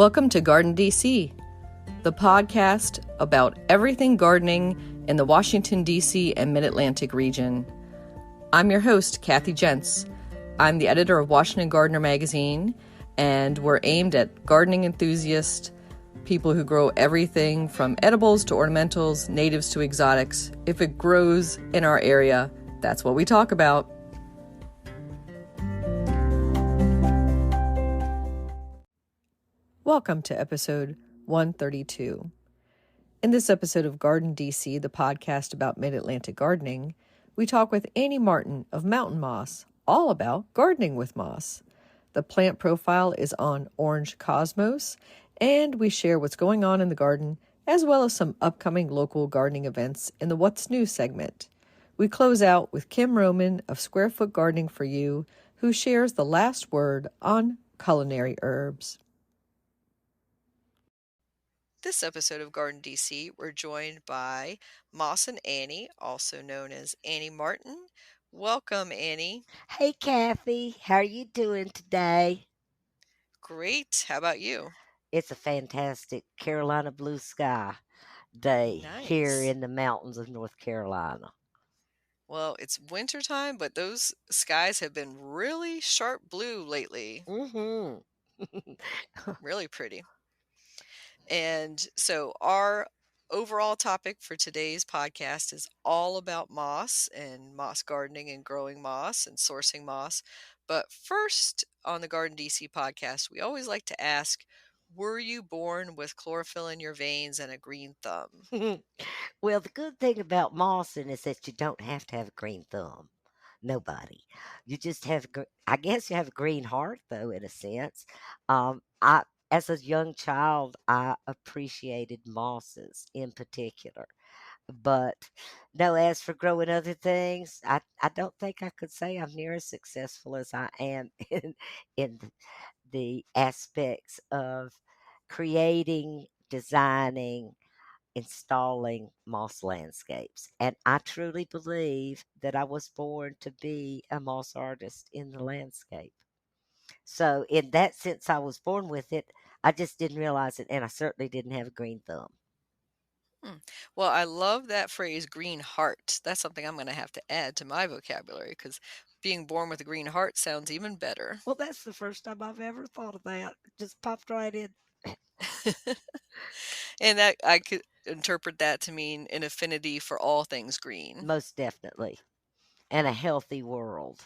Welcome to GardenDC, the podcast about everything gardening in the Washington, D.C. and Mid-Atlantic region. I'm your host, Kathy Jentz. I'm the editor of Washington Gardener magazine, and we're aimed at gardening enthusiasts, people who grow everything from edibles to ornamentals, natives to exotics. If it grows in our area, that's what we talk about. Welcome to episode 132. In this episode of GardenDC, the podcast about Mid-Atlantic gardening, we talk with Annie Martin of Mountain Moss, all about gardening with moss. The plant profile is on Orange Cosmos, and we share what's going on in the garden, as well as some upcoming local gardening events in the What's New segment. We close out with Kim Roman of Square Foot Gardening for You, who shares the last word on culinary herbs. This episode of GardenDC, we're joined by Moss and Annie, also known as Annie Martin. Welcome, Annie. Hey, Kathy. How are you doing today? Great. How about you? It's a fantastic Carolina blue sky day here Nice. in the mountains of North Carolina. Well, it's wintertime, but those skies have been really sharp blue lately. Mm-hmm. Really pretty. And so our overall topic for today's podcast is all about moss and moss gardening and growing moss and sourcing moss. But first, on the Garden DC podcast, we always like to ask, were you born with chlorophyll in your veins and a green thumb? Well, the good thing about mossing is that you don't have to have a green thumb. Nobody. You just have, I guess you have a green heart, though, in a sense. As a young child, I appreciated mosses in particular. But no, as for growing other things, I don't think I could say I'm near as successful as I am in the aspects of creating, designing, installing moss landscapes. And I truly believe that I was born to be a moss artist in the landscape. So, in that sense, I was born with it. I just didn't realize it, and I certainly didn't have a green thumb. Hmm. Well, I love that phrase, green heart. That's something I'm going to have to add to my vocabulary because being born with a green heart sounds even better. Well, that's the first time I've ever thought of that. It just popped right in. And that I could interpret that to mean an affinity for all things green. Most definitely. And a healthy world.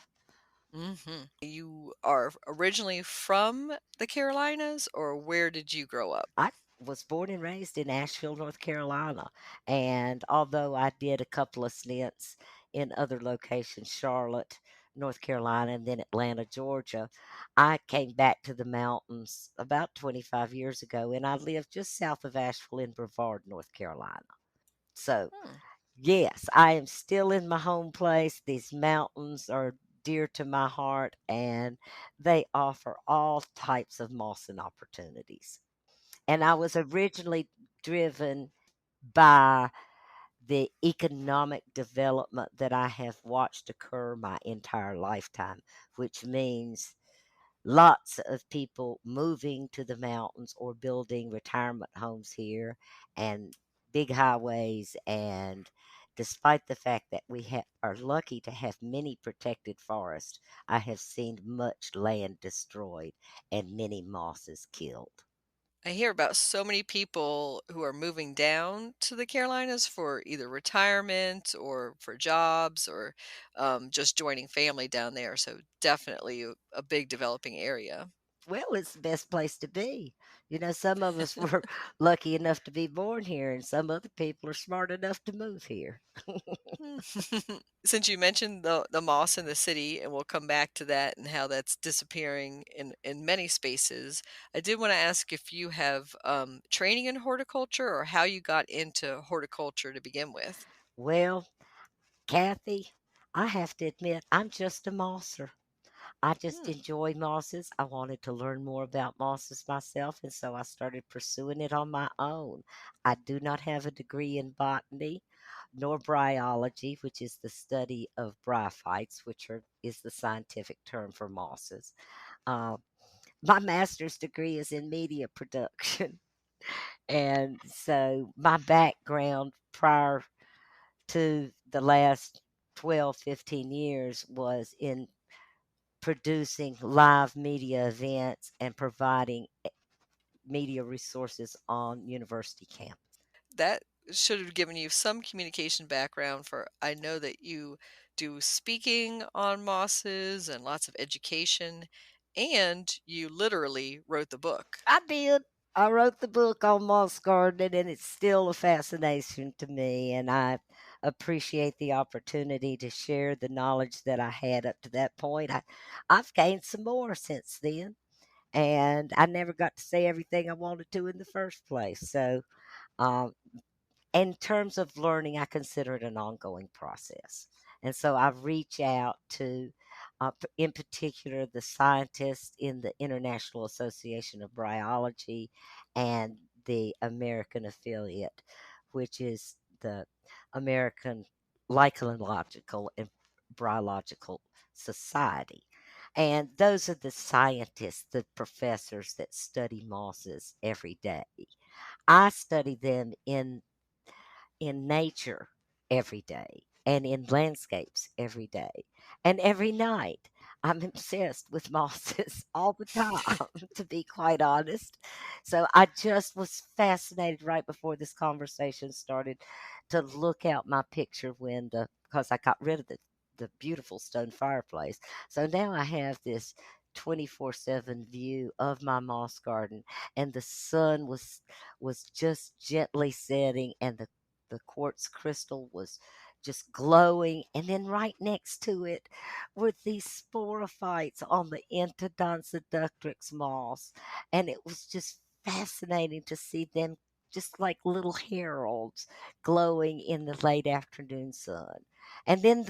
You are originally from the Carolinas, or where did you grow up? I was born and raised in Asheville, North Carolina. And although I did a couple of stints in other locations, Charlotte, North Carolina, and then Atlanta, Georgia, I came back to the mountains about 25 years ago, and I live just south of Asheville in Brevard, North Carolina. So, Hmm. yes, I am still in my home place. These mountains are dear to my heart, and they offer all types of mossing opportunities. And I was originally driven by the economic development that I have watched occur my entire lifetime, which means lots of people moving to the mountains or building retirement homes here and big highways. And despite the fact that we are lucky to have many protected forests, I have seen much land destroyed and many mosses killed. I hear about so many people who are moving down to the Carolinas for either retirement or for jobs or just joining family down there. So, definitely a big developing area. Well, it's the best place to be. Some of us were lucky enough to be born here, and some other people are smart enough to move here. Since you mentioned the moss in the city, and we'll come back to that and how that's disappearing in many spaces, I did want to ask if you have training in horticulture or how you got into horticulture to begin with. Well, Kathy, I have to admit, I'm just a mosser. I just Hmm. enjoy mosses. I wanted to learn more about mosses myself, and so I started pursuing it on my own. I do not have a degree in botany nor bryology, which is the study of bryophytes, is the scientific term for mosses. Uh, my master's degree is in media production. And so my background prior to the last 12, 15 years was in producing live media events and providing media resources on university campus. That should have given you some communication background for I know that you do speaking on mosses and lots of education, and you literally wrote the book. I did. I wrote the book on moss gardening, and it's still a fascination to me. And I appreciate the opportunity to share the knowledge that I had up to that point. I've gained some more since then, and I never got to say everything I wanted to in the first place. So, um, in terms of learning, I consider it an ongoing process. And so I reach out to, in particular, the scientists in the International Association of Bryology and the American affiliate, which is the American Lichenological and Bryological Society. And those are the scientists, the professors that study mosses every day. I study them in nature every day and in landscapes every day and every night. I'm obsessed with mosses all the time, to be quite honest. So I just was fascinated right before this conversation started to look out my picture window because I got rid of the beautiful stone fireplace. So now I have this 24/7 view of my moss garden, and the sun was just gently setting, and the quartz crystal was just glowing. And then right next to it were these sporophytes on the Intodontia ductrix moss. And it was just fascinating to see them just like little heralds glowing in the late afternoon sun. And then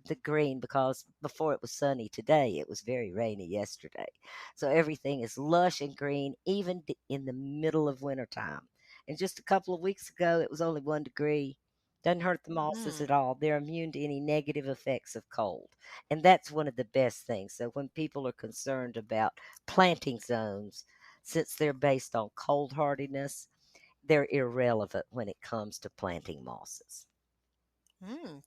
the green, because before it was sunny today, it was very rainy yesterday. So everything is lush and green, even in the middle of wintertime. And just a couple of weeks ago, it was only 1 degree. Doesn't hurt the mosses Mm. at all. They're immune to any negative effects of cold. And that's one of the best things. So when people are concerned about planting zones, since they're based on cold hardiness, they're irrelevant when it comes to planting mosses.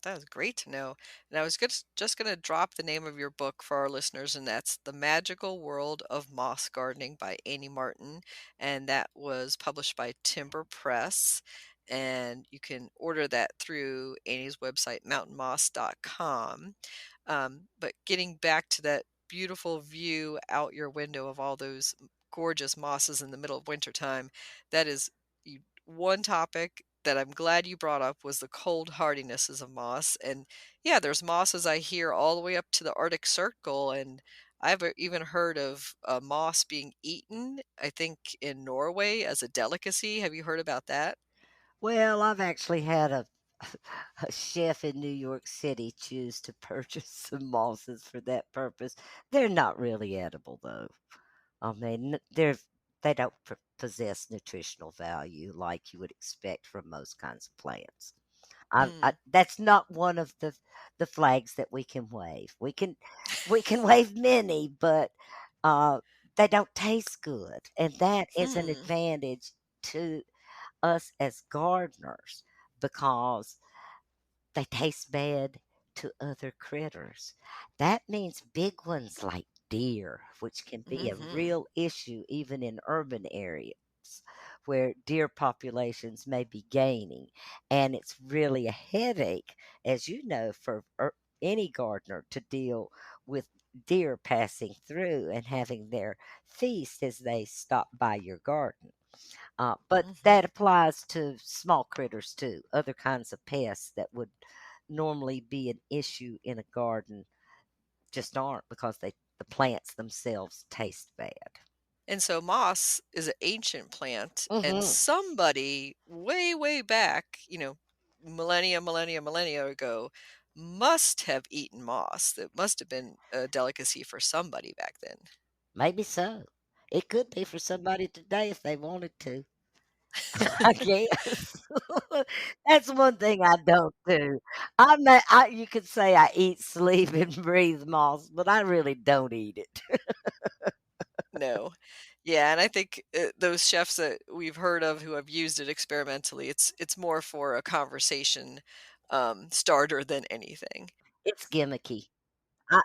That is great to know. And I was just going to drop the name of your book for our listeners, and that's The Magical World of Moss Gardening by Annie Martin. And that was published by Timber Press. And you can order that through Annie's website, mountainmoss.com. But getting back to that beautiful view out your window of all those gorgeous mosses in the middle of wintertime, that is one topic that I'm glad you brought up was the cold hardinesses of moss. And yeah, there's mosses I hear all the way up to the Arctic Circle. And I've even heard of moss being eaten, I think, in Norway as a delicacy. Have you heard about that? Well, I've actually had a chef in New York City choose to purchase some mosses for that purpose. They're not really edible, though. I mean, they don't possess nutritional value like you would expect from most kinds of plants. Mm, That's not one of the flags that we can wave. We can wave many, but uh, they don't taste good, and that is an hmm, advantage to us as gardeners because they taste bad to other critters. That means big ones like deer, which can be a hmm, real issue even in urban areas where deer populations may be gaining. And it's really a headache, as you know, for any gardener to deal with deer passing through and having their feast as they stop by your garden. But that hmm. applies to small critters too, other kinds of pests that would normally be an issue in a garden just aren't because the plants themselves taste bad. And so moss is an ancient plant, and Hmm. somebody way, way back, millennia ago, must have eaten moss. That must have been a delicacy for somebody back then. Maybe so. It could be for somebody today if they wanted to. I guess. That's one thing I don't do. You could say I eat, sleep, and breathe moss, but I really don't eat it. No. Yeah, and I think, those chefs that we've heard of who have used it experimentally, it's more for a conversation, starter than anything. It's gimmicky.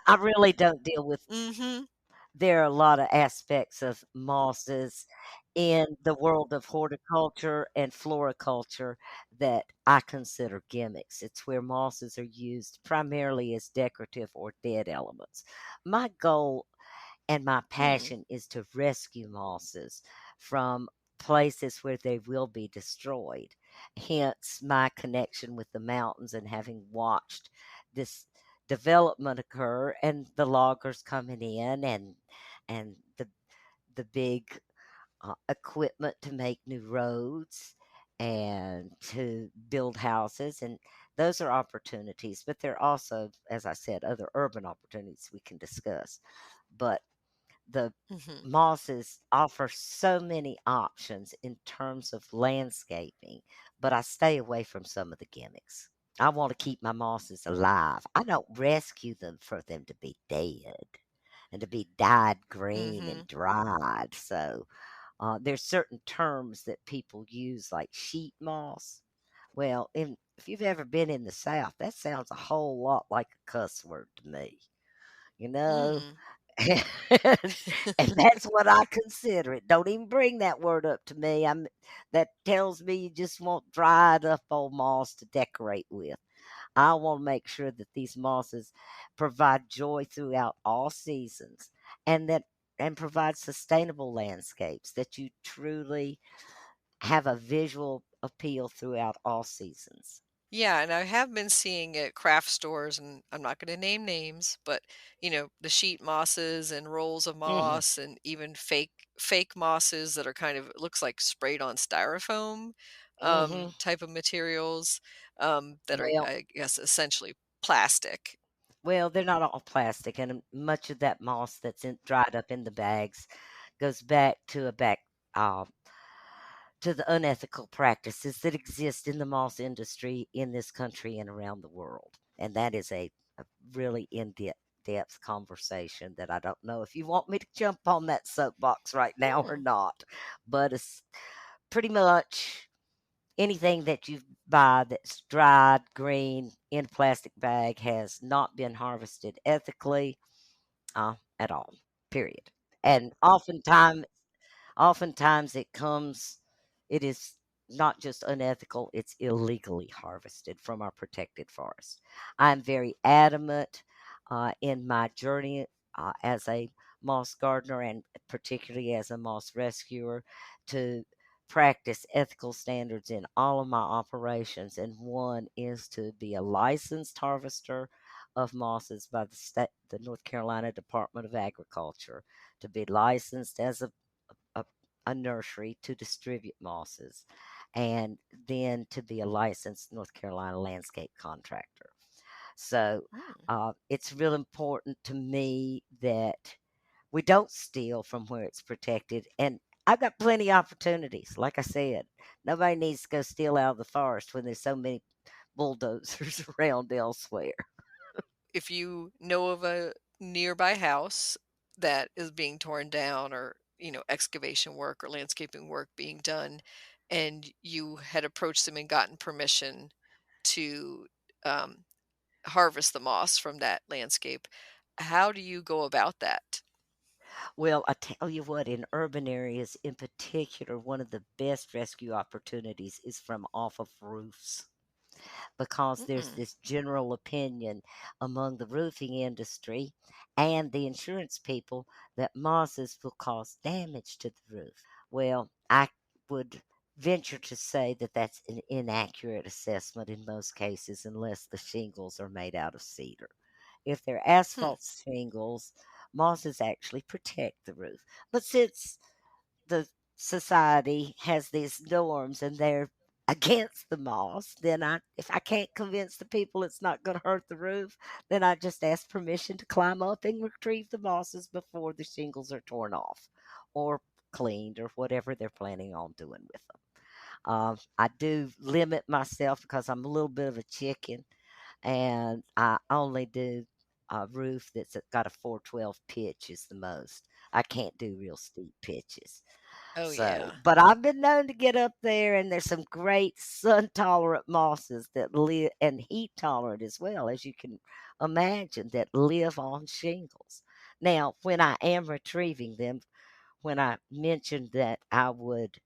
I really don't deal with Mhm. there are a lot of aspects of mosses in the world of horticulture and floriculture that I consider gimmicks. It's where mosses are used primarily as decorative or dead elements. My goal and my Hmm. passion is to rescue mosses from places where they will be destroyed. Hence, my connection with the mountains and having watched this development occur and the loggers coming in and the big equipment to make new roads and to build houses, and those are opportunities, but there are also, as I said, other urban opportunities we can discuss. But the Mhm. mosses offer so many options in terms of landscaping, but I stay away from some of the gimmicks. I want to keep my mosses alive. I don't rescue them for them to be dead and to be dyed green and Mhm. dried. So there's certain terms that people use, like sheet moss. Well, if you've ever been in the South, that sounds a whole lot like a cuss word to me, you know? Mm. And that's what I consider it. Don't even bring that word up to me. That tells me you just want dried up old moss to decorate with. I want to make sure that these mosses provide joy throughout all seasons and provide sustainable landscapes that you truly have a visual appeal throughout all seasons. Yeah, and I have been seeing at craft stores, and I'm not gonna name names, but, the sheet mosses and rolls of Hmm. moss and even fake mosses that are kind of it looks like sprayed on styrofoam, Hmm. type of materials, that are, Well, I guess, essentially plastic. they're not all plastic, and much of that moss that's dried up in the bags goes back uh, to the unethical practices that exist in the moss industry in this country and around the world. And that is a really depth conversation that I don't know if you want me to jump on that soapbox right now or Mm, not. But it's pretty much anything that you buy that's dried, green, in a plastic bag has not been harvested ethically at all, period. And oftentimes it is not just unethical, it's illegally harvested from our protected forest. I'm very adamant in my journey as a moss gardener and particularly as a moss rescuer to practice ethical standards in all of my operations. And one is to be a licensed harvester of mosses by the North Carolina Department of Agriculture, to be licensed as a, a nursery to distribute mosses, and then to be a licensed North Carolina landscape contractor. So mm. it's real important to me that we don't steal from where it's protected. And I've got plenty of opportunities. Like I said, nobody needs to go steal out of the forest when there's so many bulldozers around elsewhere. If you know of a nearby house that is being torn down or, excavation work or landscaping work being done, and you had approached them and gotten permission to um, harvest the moss from that landscape, how do you go about that? Well, I tell you what, in urban areas in particular, one of the best rescue opportunities is from off of roofs, because there's Mm, this general opinion among the roofing industry and the insurance people that mosses will cause damage to the roof. Well, I would venture to say that that's an inaccurate assessment in most cases, unless the shingles are made out of cedar. If they're hmm. asphalt shingles, mosses actually protect the roof. But since the society has these norms and they're against the moss, then if I can't convince the people it's not going to hurt the roof, then I just ask permission to climb up and retrieve the mosses before the shingles are torn off or cleaned or whatever they're planning on doing with them. I do limit myself because I'm a little bit of a chicken, and I only do a roof that's got a 412 pitch is the most. I can't do real steep pitches. Oh, So, yeah. but I've been known to get up there, and there's some great sun tolerant mosses that live, and heat tolerant as well, as you can imagine, that live on shingles. Now, when I am retrieving them, when I mentioned that I would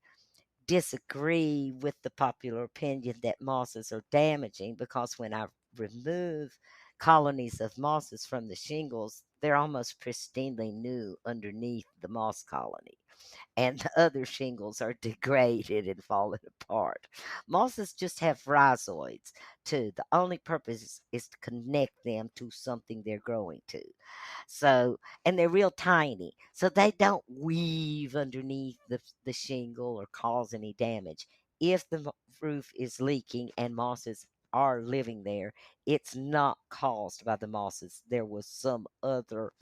disagree with the popular opinion that mosses are damaging, because when I remove colonies of mosses from the shingles, they're almost pristinely new underneath the moss colony, and the other shingles are degraded and falling apart. Mosses just have rhizoids too. The only purpose is to connect them to something they're growing to. So, and they're real tiny, so they don't weave underneath the shingle or cause any damage. If the roof is leaking and mosses are living there, it's not caused by the mosses. There was some other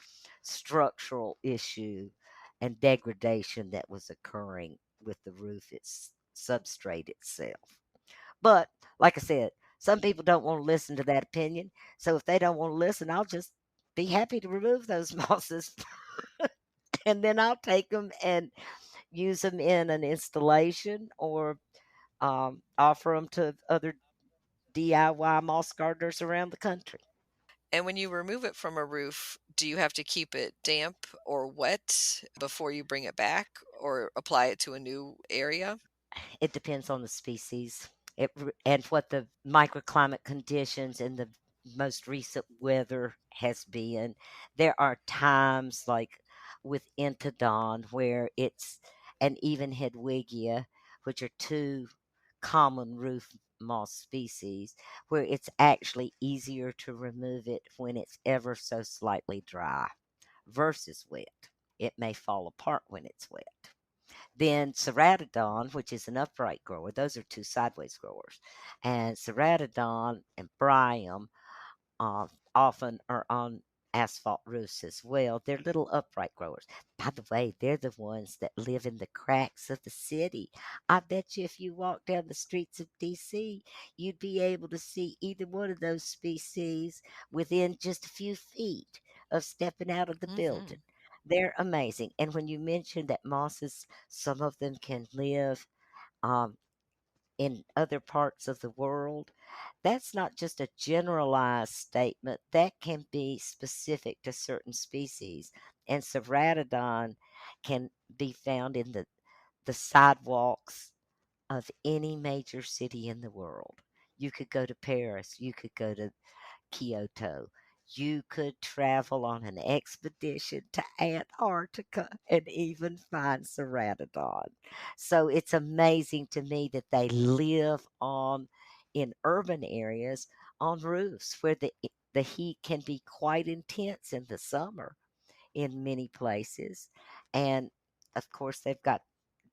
structural issue and degradation that was occurring with the roof, its substrate itself. But like I said, some people don't want to listen to that opinion. So if they don't want to listen, I'll just be happy to remove those mosses, and then I'll take them and use them in an installation, or offer them to other DIY moss gardeners around the country. And when you remove it from a roof, do you have to keep it damp or wet before you bring it back or apply it to a new area? It depends on the species, and what the microclimate conditions and the most recent weather has been. There are times like with Entodon where it's, and even Hedwigia, which are two common roof moss species, where it's actually easier to remove it when it's ever so slightly dry versus wet. It may fall apart when it's wet. Then Ceratodon, which is an upright grower, those are two sideways growers. And Ceratodon and Bryum often are on asphalt roofs as well. They're little upright growers. By the way, they're the ones that live in the cracks of the city. I bet you if you walk down the streets of DC, you'd be able to see either one of those species within just a few feet of stepping out of the Mhm. building. They're amazing. And when you mentioned that mosses, some of them can live um, in other parts of the world, that's not just a generalized statement. That can be specific to certain species. And Ceratodon can be found in the sidewalks of any major city in the world. You could go to Paris, you could go to Kyoto. You could travel on an expedition to Antarctica and even find Ceratodon. So it's amazing to me that they live on in urban areas on roofs where the heat can be quite intense in the summer in many places. And of course they've got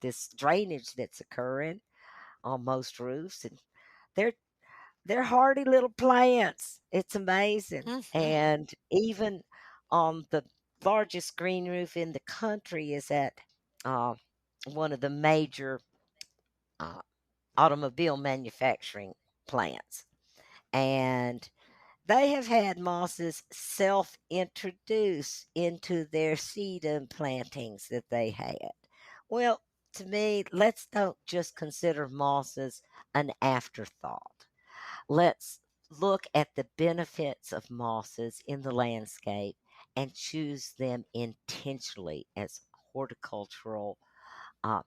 this drainage that's occurring on most roofs, and they're they're hardy little plants. It's amazing. Mhm. And even on the largest green roof in the country is at uh, one of the major uh, automobile manufacturing plants. And they have had mosses self introduce into their sedum plantings that they had. Well, to me, let's don't just consider mosses an afterthought. Let's look at the benefits of mosses in the landscape and choose them intentionally as horticultural uh,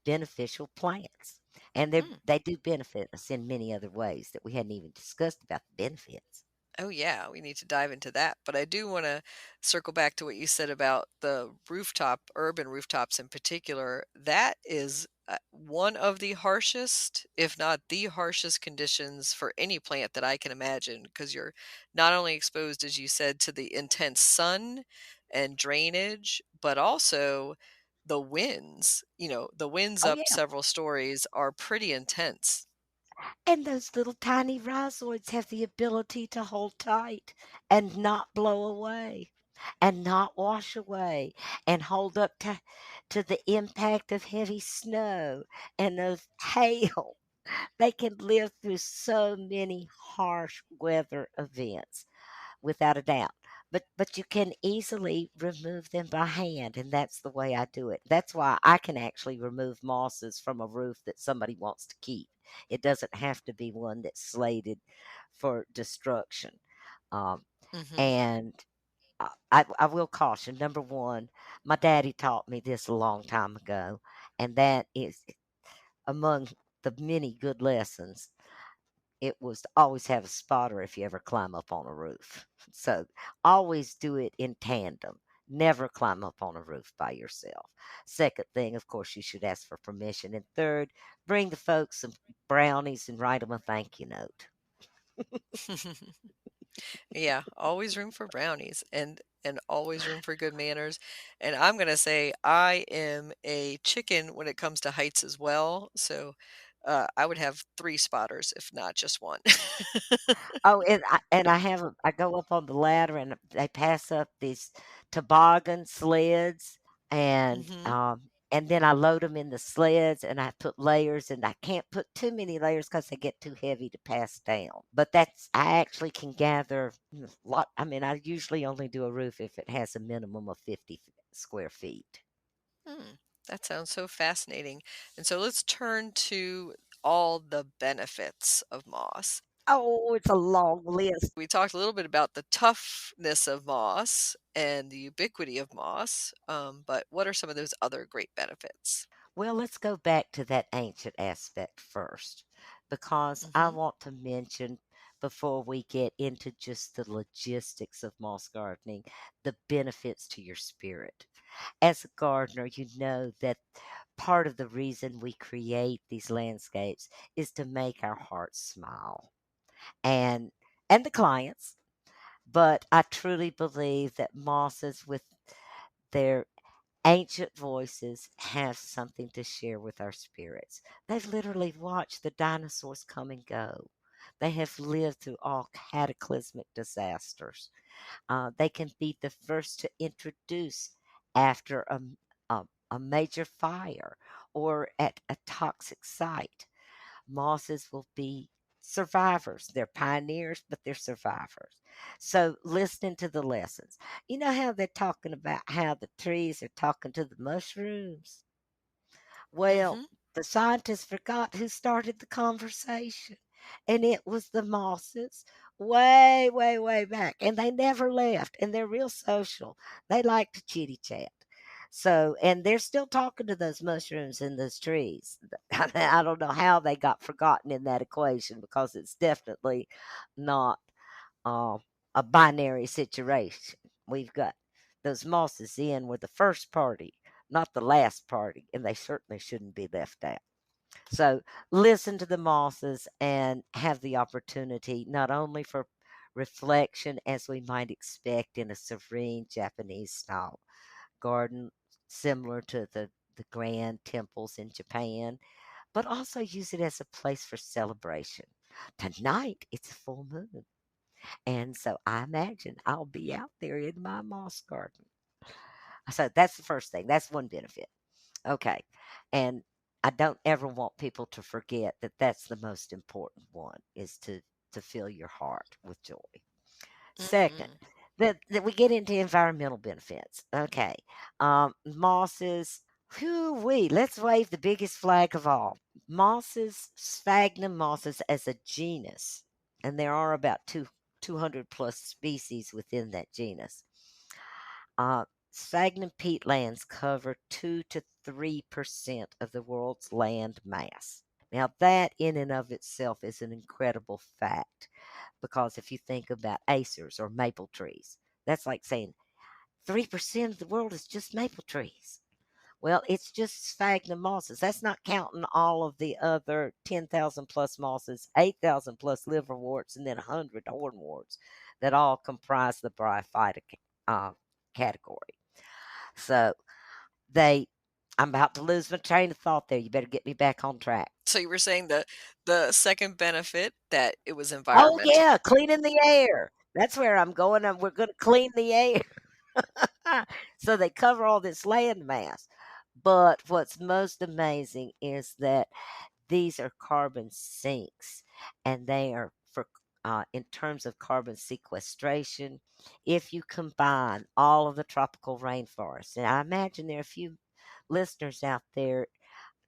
beneficial plants. And Mm. they do benefit us in many other ways that we hadn't even discussed about the benefits. Oh, yeah, we need to dive into that. But I do want to circle back to what you said about the rooftop, urban rooftops in particular. That is one of the harshest, if not the harshest conditions for any plant that I can imagine, because you're not only exposed, as you said, to the intense sun and drainage, but also the winds. The winds Oh, up yeah. several stories are pretty intense. And those little tiny rhizoids have the ability to hold tight and not blow away and not wash away and hold up to the impact of heavy snow and of hail. They can live through so many harsh weather events, without a doubt. but you can easily remove them by hand, and that's the way I do it. That's why I can actually remove mosses from a roof that somebody wants to keep. It doesn't have to be one that's slated for destruction. Um, Mm-hmm. and I will caution, number one, my daddy taught me this a long time ago, and that is among the many good lessons. It was to always have a spotter if you ever climb up on a roof. So always do it in tandem. Never climb up on a roof by yourself. Second thing, of course, you should ask for permission. And third, bring the folks some brownies and write them a thank you note. Yeah, always room for brownies and always room for good manners. And I'm gonna say I am a chicken when it comes to heights as well. So I would have three spotters, if not just one. Oh, and I have I go up on the ladder and they pass up these toboggan sleds Hmm. and then I load them in the sleds and I put layers and I can't put too many layers because they get too heavy to pass down. But that's I actually can gather lot. I mean, I usually only do a roof if it has a minimum of 50 square feet. Hmm, that sounds so fascinating. And so let's turn to all the benefits of moss. Oh, it's a long list. We talked a little bit about the toughness of moss and the ubiquity of moss, but what are some of those other great benefits? Well, let's go back to that ancient aspect first, because I Hmm. want to mention before we get into just the logistics of moss gardening, the benefits to your spirit. As a gardener, you know that part of the reason we create these landscapes is to make our hearts smile and the clients. But I truly believe that mosses with their ancient voices have something to share with our spirits. They've literally watched the dinosaurs come and go. They have lived through all cataclysmic disasters. They can be the first to introduce after a major fire or at a toxic site. Mosses will be survivors. They're pioneers, but they're survivors. So listening to the lessons. You know how they're talking about how the trees are talking to the mushrooms? Well, Hmm. the scientists forgot who started the conversation. And it was the mosses way, way, way back. And they never left. And they're real social. They like to chitty chat. So, and they're still talking to those mushrooms in those trees. I don't know how they got forgotten in that equation because it's definitely not uh, a binary situation. We've got those mosses in were the first party, not the last party, and they certainly shouldn't be left out. So listen to the mosses and have the opportunity not only for reflection as we might expect in a serene Japanese style garden similar to the grand temples in Japan, but also use it as a place for celebration. Tonight it's a full moon. And so I imagine I'll be out there in my moss garden. So that's the first thing. That's one benefit. Okay. And I don't ever want people to forget that that's the most important one is to fill your heart with joy. Second, Hmm. that we get into environmental benefits. Okay. Mosses. Whew, let's wave the biggest flag of all. Mosses, sphagnum mosses as a genus, and there are about 200 plus species within that genus. Sphagnum peatlands cover 2 to 3% of the world's land mass. Now, that in and of itself is an incredible fact because if you think about acers or maple trees, that's like saying 3% of the world is just maple trees. Well, it's just sphagnum mosses. That's not counting all of the other 10,000 plus mosses, 8,000 plus liverworts, and then 100 hornworts that all comprise the bryophyta uh, category. So they, I'm about to lose my train of thought there. You better get me back on track. So you were saying the second benefit that it was Oh, environmental. yeah, cleaning the air. That's where I'm going. We're going to clean the air. So they cover all this land mass. But what's most amazing is that these are carbon sinks and they are for in terms of carbon sequestration, if you combine all of the tropical rainforests, and I imagine there are a few listeners out there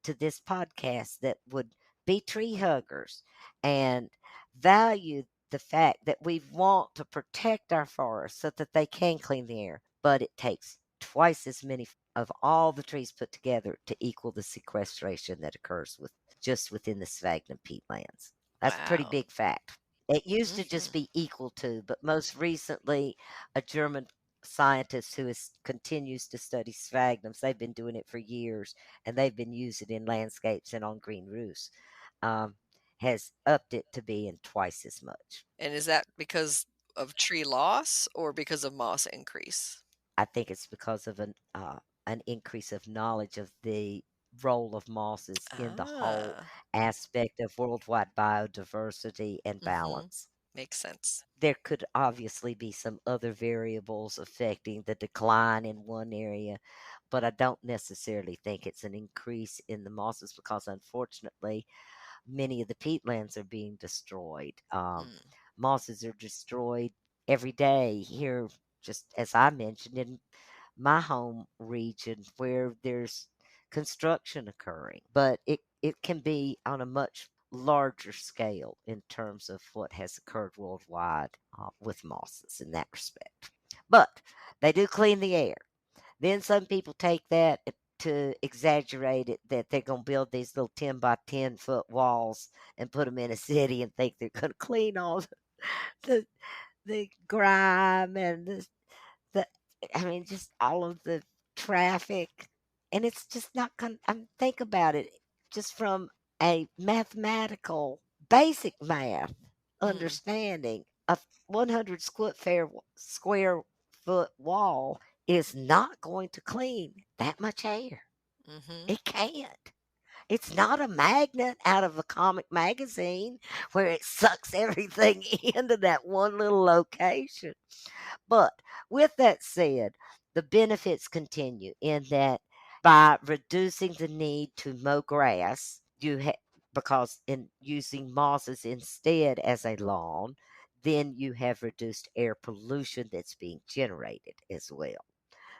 to this podcast that would be tree huggers and value the fact that we want to protect our forests so that they can clean the air, but it takes twice as many of all the trees put together to equal the sequestration that occurs with just within the sphagnum peatlands. That's a pretty Wow. big fact. It used to Hmm. just be equal to, but most recently, a German scientist who continues to study sphagnums, they've been doing it for years, and they've been using it in landscapes and on green roofs, um, has upped it to being twice as much. And is that because of tree loss or because of moss increase? I think it's because of an increase of knowledge of the role of mosses in the whole Ah. aspect of worldwide biodiversity and Hmm. balance. Makes sense. There could obviously be some other variables affecting the decline in one area, but I don't necessarily think it's an increase in the mosses because, unfortunately, many of the peatlands are being destroyed. Mm. Mosses are destroyed every day here, just as I mentioned, in my home region where there's construction occurring, but it can be on a much larger scale in terms of what has occurred worldwide with mosses in that respect. But they do clean the air. Then some people take that to exaggerate it that they're going to build these little 10 by 10-foot walls and put them in a city and think they're going to clean all the, the grime and the I mean, just all of the traffic, and it's just not think about it, just from a mathematical, basic math Mm. understanding, a 100 square foot wall is not going to clean that much air. Hmm. It can't. It's not a magnet out of a comic magazine where it sucks everything into that one little location. But with that said, the benefits continue in that by reducing the need to mow grass, because in using mosses instead as a lawn, then you have reduced air pollution that's being generated as well.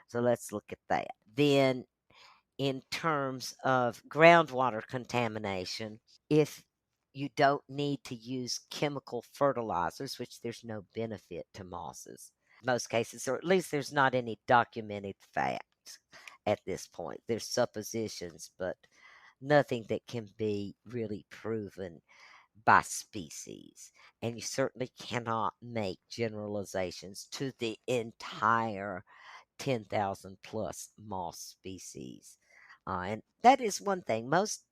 So let's look at that. Then in terms of groundwater contamination, if you don't need to use chemical fertilizers, which there's no benefit to mosses, most cases, or at least there's not any documented facts at this point. There's suppositions, but nothing that can be really proven by species. And you certainly cannot make generalizations to the entire 10,000 plus moss species. And that is one thing. Most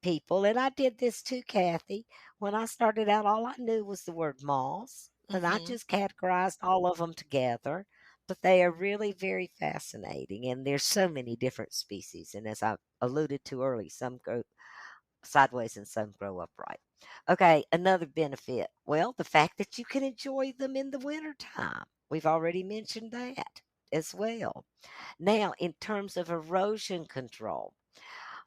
people, and I did this too, Kathy, when I started out, all I knew was the word moss, and I Hmm. just categorized all of them together. But they are really very fascinating, and there's so many different species. And as I alluded to earlier, some grow sideways and some grow upright. Okay, another benefit. Well, the fact that you can enjoy them in the wintertime. We've already mentioned that as well. Now, in terms of erosion control,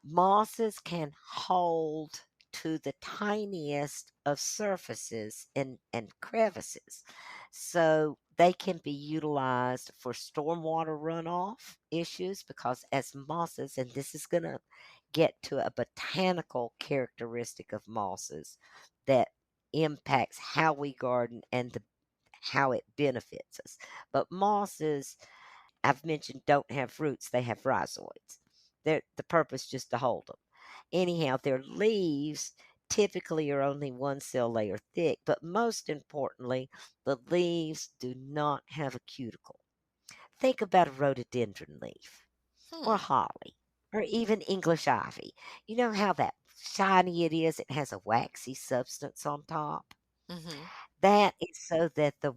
mosses can hold to the tiniest of surfaces and crevices. So they can be utilized for stormwater runoff issues because, as mosses, and this is going to get to a botanical characteristic of mosses that impacts how we garden and how it benefits us. But mosses, I've mentioned, don't have roots, they have rhizoids. The purpose just to hold them. Anyhow, their leaves typically are only one cell layer thick, but most importantly, the leaves do not have a cuticle. Think about a rhododendron leaf, or Hmm. holly, or even English ivy. You know how that shiny it is? It has a waxy substance on top. Hmm. That is so that the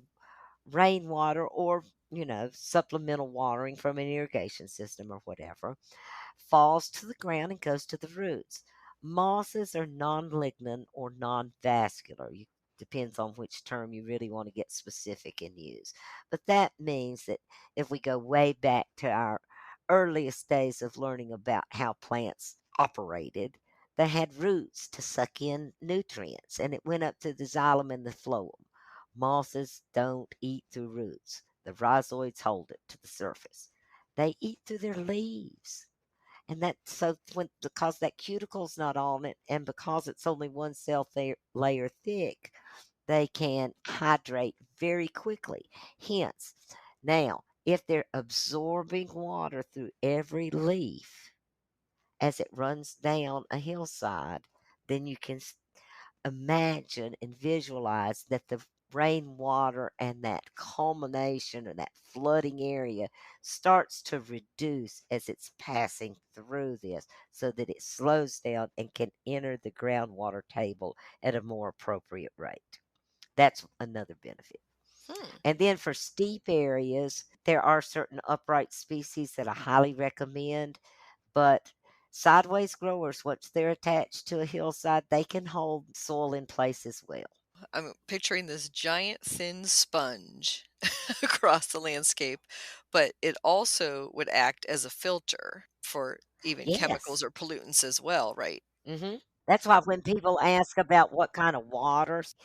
rainwater or supplemental watering from an irrigation system or whatever falls to the ground and goes to the roots. Mosses are non-lignin or non-vascular. Depends on which term you really want to get specific and use. But that means that if we go way back to our earliest days of learning about how plants operated, They had roots to suck in nutrients, and it went up to the xylem and the phloem. Mosses don't eat through roots. The rhizoids hold it to the surface. They eat through their leaves. And that so when because that cuticle's not on it, and because it's only one layer thick, they can hydrate very quickly. Hence, now if they're absorbing water through every leaf as it runs down a hillside, then you can imagine and visualize that the rainwater and that culmination or that flooding area starts to reduce as it's passing through this so that it slows down and can enter the groundwater table at a more appropriate rate. That's another benefit. Hmm. And then for steep areas, there are certain upright species that I highly recommend, but sideways growers, once they're attached to a hillside, they can hold soil in place as well. I'm picturing this giant thin sponge across the landscape, but it also would act as a filter for even chemicals Yes. or pollutants as well, right? That's why when people ask about what kind of waters,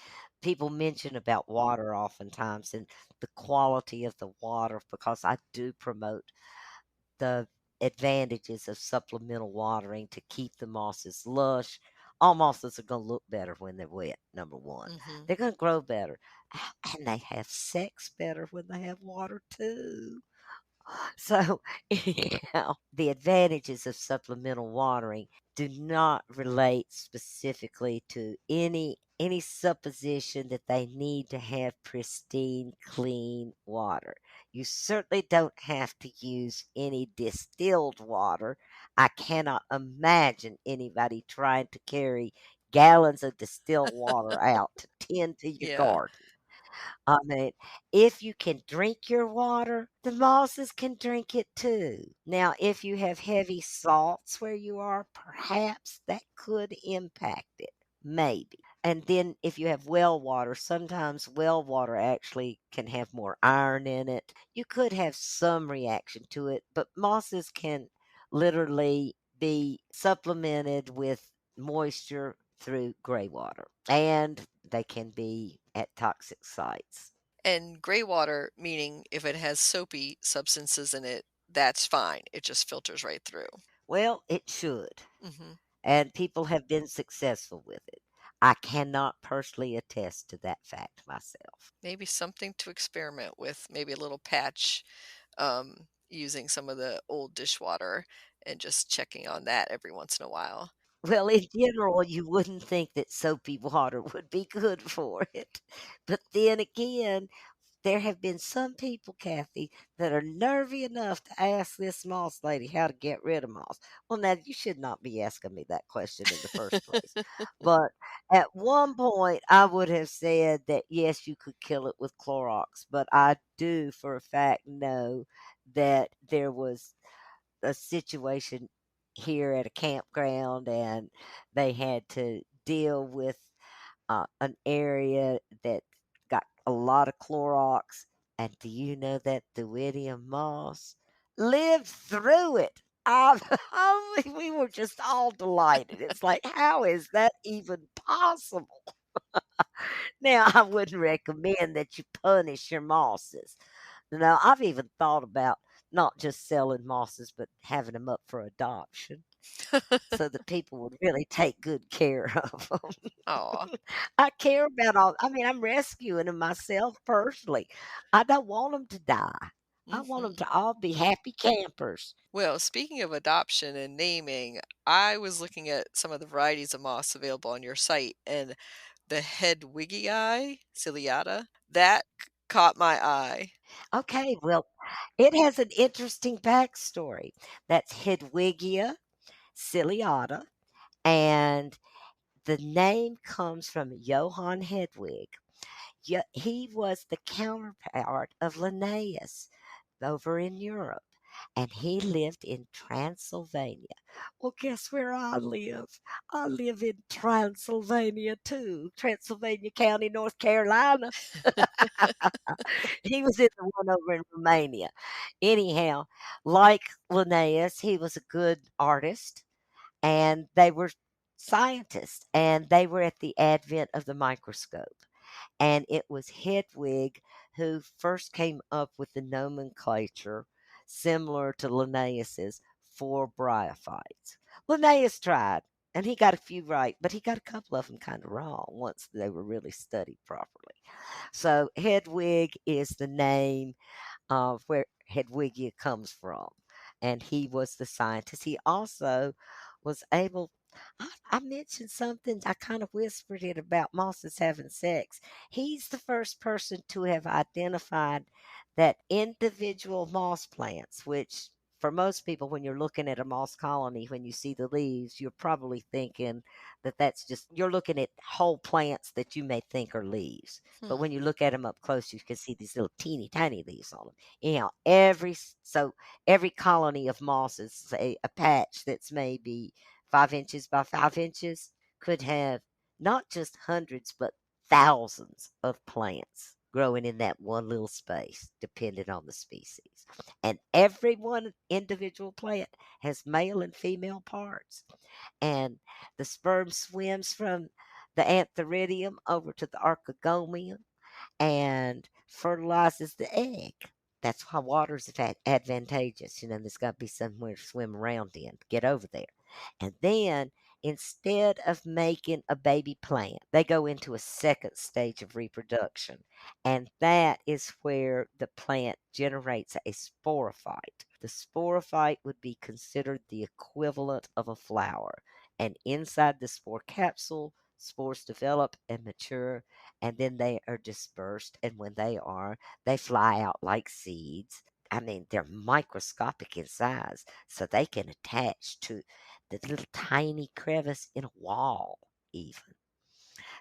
people mention about water oftentimes and the quality of the water because I do promote the advantages of supplemental watering to keep the mosses lush. All mosses are going to look better when they're wet, number one. Mhm. They're going to grow better. And they have sex better when they have water too. So, the advantages of supplemental watering do not relate specifically to any supposition that they need to have pristine, clean water. You certainly don't have to use any distilled water. I cannot imagine anybody trying to carry gallons of distilled water out to tend to your Yeah. garden. I mean, if you can drink your water, the mosses can drink it too. Now, if you have heavy salts where you are, perhaps that could impact it. Maybe. And then if you have well water, sometimes well water actually can have more iron in it. You could have some reaction to it, but mosses can literally be supplemented with moisture through gray water, and they can be at toxic sites. And gray water, meaning if it has soapy substances in it, that's fine. It just filters right through. Well, it should, Mhm. and people have been successful with it. I cannot personally attest to that fact myself. Maybe something to experiment with, maybe a little patch, using some of the old dishwater and just checking on that every once in a while. Well, in general, you wouldn't think that soapy water would be good for it. But then again, there have been some people, Kathy, that are nervy enough to ask this moss lady how to get rid of moss. Well, now you should not be asking me that question in the first place. But at one point, I would have said that yes, you could kill it with Clorox. But I do for a fact know that there was a situation here at a campground and they had to deal with an area that got a lot of Clorox. And do you know that Thuidium moss lived through it? We were just all delighted. It's like, how is that even possible? Now, I wouldn't recommend that you punish your mosses. Now, I've even thought about not just selling mosses, but having them up for adoption so that people would really take good care of them. Aw. I care about I mean, I'm rescuing them myself personally. I don't want them to die. I want them Mhm. to all be happy campers. Well, speaking of adoption and naming, I was looking at some of the varieties of moss available on your site, and the Hedwigia Ciliata, that caught my eye. Okay, well, it has an interesting backstory. That's Hedwigia Ciliata, and the name comes from Johann Hedwig. He was the counterpart of Linnaeus over in Europe, and he lived in Transylvania. Well, guess where I live? I live in Transylvania too, Transylvania County, North Carolina. He was in the one over in Romania. Anyhow, like Linnaeus, he was a good artist, and they were scientists, and they were at the advent of the microscope. And it was Hedwig who first came up with the nomenclature similar to Linnaeus's for bryophytes. Linnaeus tried, and he got a few right, but he got a couple of them kind of wrong once they were really studied properly. So Hedwig is the name of where Hedwigia comes from. And he was the scientist. He also was able, I mentioned something, I kind of whispered it about mosses having sex. He's the first person to have identified that individual moss plants, which for most people, when you're looking at a moss colony, when you see the leaves, you're probably thinking that that's just, you're looking at whole plants that you may think are leaves. But Hmm. when you look at them up close, you can see these little teeny tiny leaves on them. So every colony of mosses, say a patch that's maybe 5 inches by 5 inches, could have not just hundreds but thousands of plants growing in that one little space, depending on the species. And every one individual plant has male and female parts. And the sperm swims from the antheridium over to the archegonium and fertilizes the egg. That's why water's advantageous. There's got to be somewhere to swim around in, get over there. And then instead of making a baby plant, they go into a second stage of reproduction. And that is where the plant generates a sporophyte. The sporophyte would be considered the equivalent of a flower. And inside the spore capsule, spores develop and mature, and then they are dispersed. And when they fly out like seeds. I mean, they're microscopic in size, so they can attach to the little tiny crevice in a wall, even.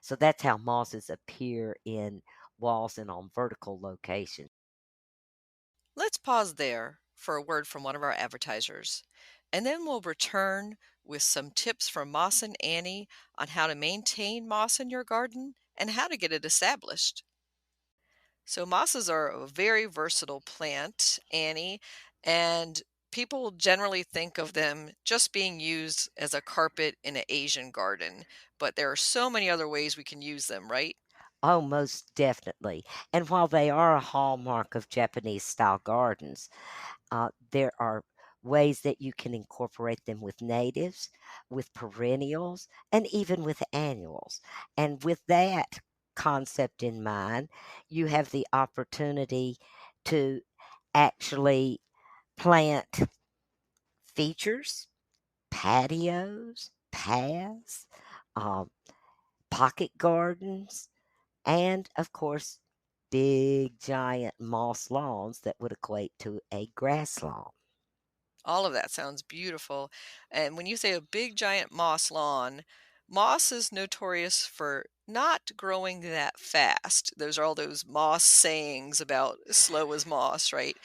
So that's how mosses appear in walls and on vertical locations. Let's pause there for a word from one of our advertisers, and then we'll return with some tips from Moss and Annie on how to maintain moss in your garden and how to get it established. So, mosses are a very versatile plant, Annie, and people generally think of them just being used as a carpet in an Asian garden, but there are so many other ways we can use them, right? Oh, most definitely. And while they are a hallmark of Japanese style gardens, there are ways that you can incorporate them with natives, with perennials, and even with annuals. And with that concept in mind, you have the opportunity to actually plant features, patios, paths, um, pocket gardens, and of course, big giant moss lawns that would equate to a grass lawn. All of that sounds beautiful. And when you say a big giant moss lawn, moss is notorious for not growing that fast. There's all those moss sayings about slow as moss, right?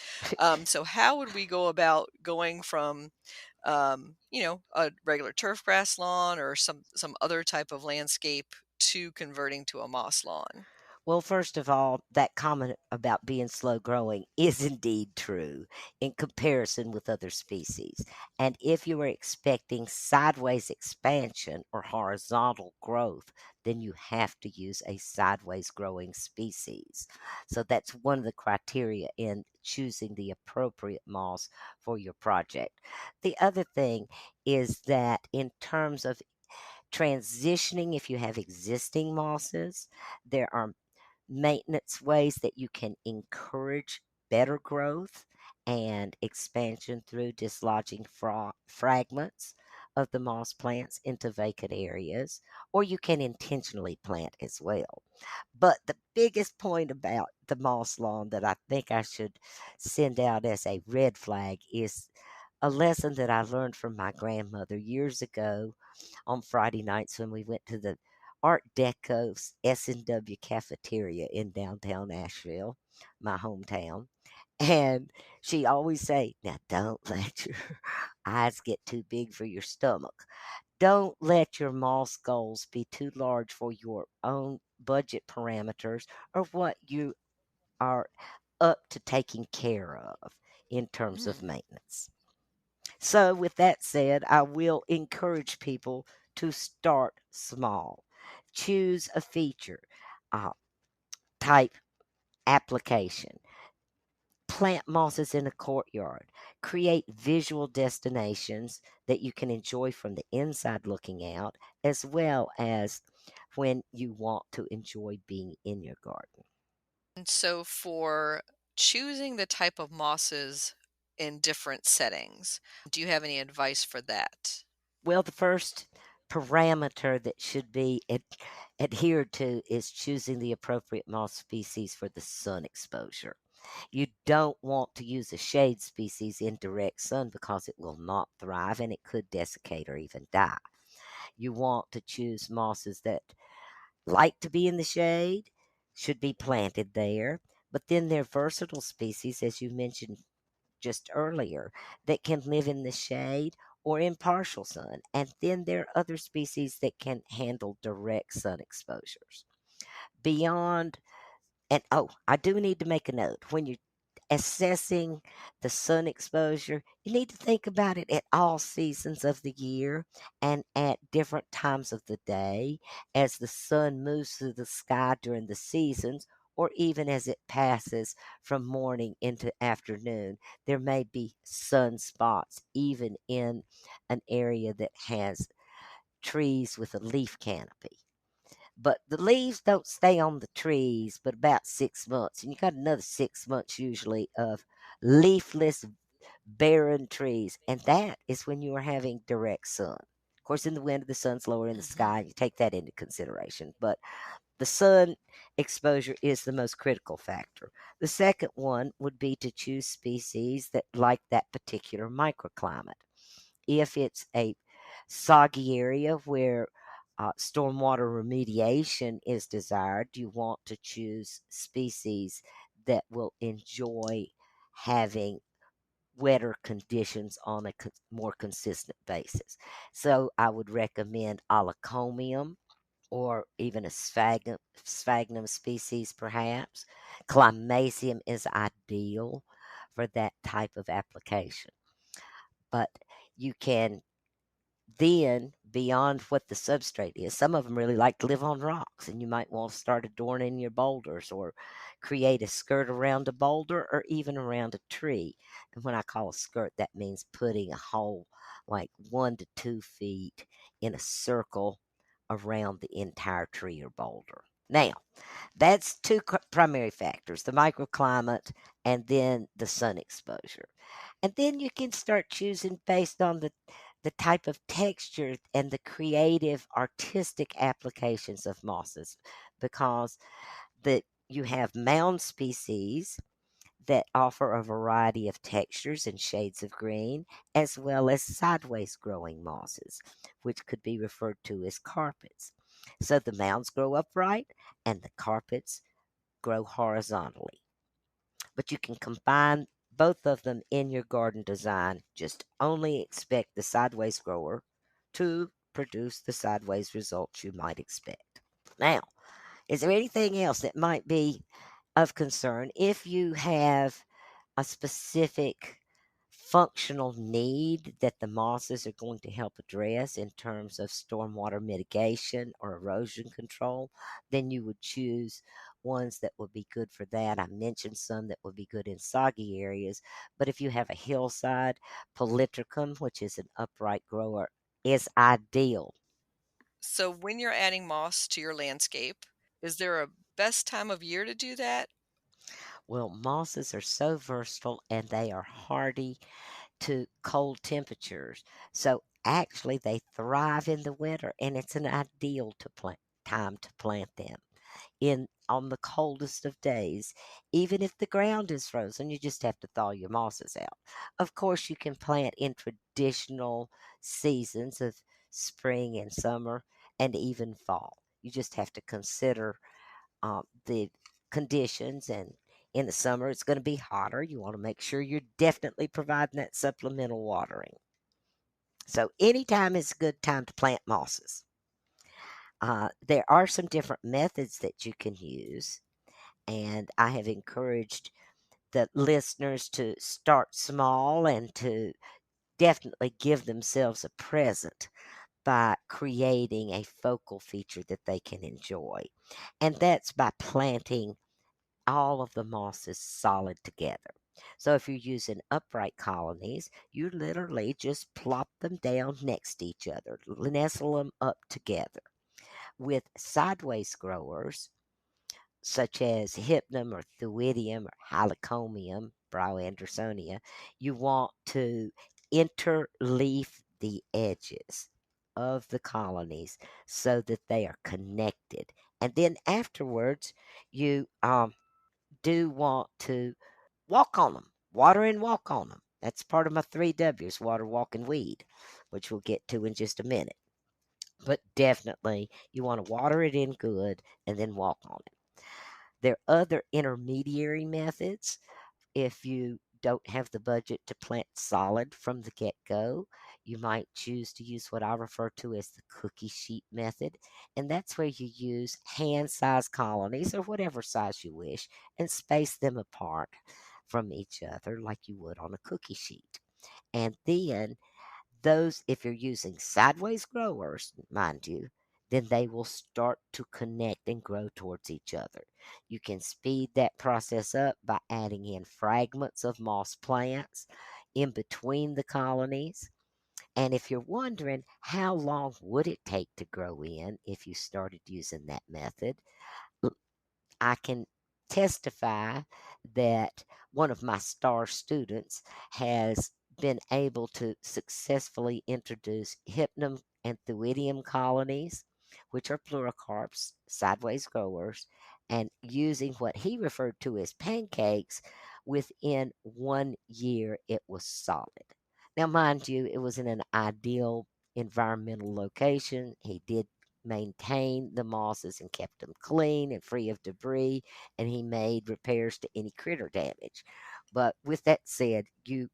So how would we go about going from, a regular turf grass lawn or some other type of landscape to converting to a moss lawn? Well, first of all, that comment about being slow growing is indeed true in comparison with other species. And if you are expecting sideways expansion or horizontal growth, then you have to use a sideways growing species. So that's one of the criteria in choosing the appropriate moss for your project. The other thing is that in terms of transitioning, if you have existing mosses, there are maintenance ways that you can encourage better growth and expansion through dislodging fragments of the moss plants into vacant areas, or you can intentionally plant as well. But the biggest point about the moss lawn that I think I should send out as a red flag is a lesson that I learned from my grandmother years ago on Friday nights when we went to the Art Deco's S&W cafeteria in downtown Asheville, my hometown. And she always say, "Now don't let your eyes get too big for your stomach. Don't let your moss goals be too large for your own budget parameters or what you are up to taking care of in terms of Mm. maintenance." So, with that said, I will encourage people to start small. Choose a feature, uh, type, application. Plant mosses in a courtyard. Create visual destinations that you can enjoy from the inside looking out, as well as when you want to enjoy being in your garden. And so, for choosing the type of mosses in different settings, do you have any advice for that? Well, the first parameter that should be adhered to is choosing the appropriate moss species for the sun exposure. You don't want to use a shade species in direct sun because it will not thrive and it could desiccate or even die. You want to choose mosses that like to be in the shade, should be planted there, but then they're versatile species, as you mentioned just earlier, that can live in the shade or in partial sun. And then there are other species that can handle direct sun exposures. Beyond, and oh, I do need to make a note when you're assessing the sun exposure, you need to think about it at all seasons of the year and at different times of the day as the sun moves through the sky during the seasons, or even as it passes from morning into afternoon. There may be sunspots even in an area that has trees with a leaf canopy. But the leaves don't stay on the trees but about 6 months. And you got another 6 months usually of leafless, barren trees. And that is when you are having direct sun. Of course, in the winter, the sun's lower in the Mhm. sky. You take that into consideration. But the sun exposure is the most critical factor. The second one would be to choose species that like that particular microclimate. If it's a soggy area where stormwater remediation is desired, you want to choose species that will enjoy having wetter conditions on a more consistent basis. So I would recommend Alacomium or even a sphagnum species, perhaps. Climasium is ideal for that type of application. But you can then, beyond what the substrate is, some of them really like to live on rocks, and you might want to start adorning your boulders or create a skirt around a boulder or even around a tree. And when I call a skirt, that means putting a hole like 1 to 2 feet in a circle around the entire tree or boulder. Now, that's two primary factors, the microclimate and then the sun exposure. And then you can start choosing based on the type of texture and the creative artistic applications of mosses, because you have mound species that offer a variety of textures and shades of green, as well as sideways growing mosses, which could be referred to as carpets. So the mounds grow upright and the carpets grow horizontally. But you can combine both of them in your garden design. Just only expect the sideways grower to produce the sideways results you might expect. Now, is there anything else that might be of concern if you have a specific functional need that the mosses are going to help address in terms of stormwater mitigation or erosion control? Then you would choose ones that would be good for that. I mentioned some that would be good in soggy areas, but if you have a hillside, polytrichum, which is an upright grower, is ideal. So, when you're adding moss to your landscape, is there a best time of year to do that? Well, mosses are so versatile and they are hardy to cold temperatures. So actually, they thrive in the winter, and it's an ideal to plant time to plant them in on the coldest of days. Even if the ground is frozen, you just have to thaw your mosses out. Of course, you can plant in traditional seasons of spring and summer and even fall. You just have to consider the conditions. And in the summer, it's going to be hotter. You want to make sure you're definitely providing that supplemental watering. So, anytime is a good time to plant mosses. There are some different methods that you can use, and I have encouraged the listeners to start small and to definitely give themselves a present by creating a focal feature that they can enjoy. And that's by planting all of the mosses solid together. So if you're using upright colonies, you literally just plop them down next to each other, nestle them up together. With sideways growers, such as hypnum or thuidium or heliconium, Andersonia, you want to interleaf the edges of the colonies so that they are connected. And then afterwards, you do want to walk on them, water and walk on them. That's part of my three W's: water, walk, and weed, which we'll get to in just a minute. But definitely, you want to water it in good and then walk on it. There are other intermediary methods if you don't have the budget to plant solid from the get go. You might choose to use what I refer to as the cookie sheet method. And that's where you use hand sized colonies or whatever size you wish and space them apart from each other like you would on a cookie sheet. And then those, if you're using sideways growers, mind you, then they will start to connect and grow towards each other. You can speed that process up by adding in fragments of moss plants in between the colonies. And if you're wondering how long would it take to grow in if you started using that method, I can testify that one of my star students has been able to successfully introduce hypnum and thuidium colonies, which are pluricarps, sideways growers, and using what he referred to as pancakes, within 1 year it was solid. Now, mind you, it was in an ideal environmental location. He did maintained the mosses and kept them clean and free of debris, and he made repairs to any critter damage. But with that said, you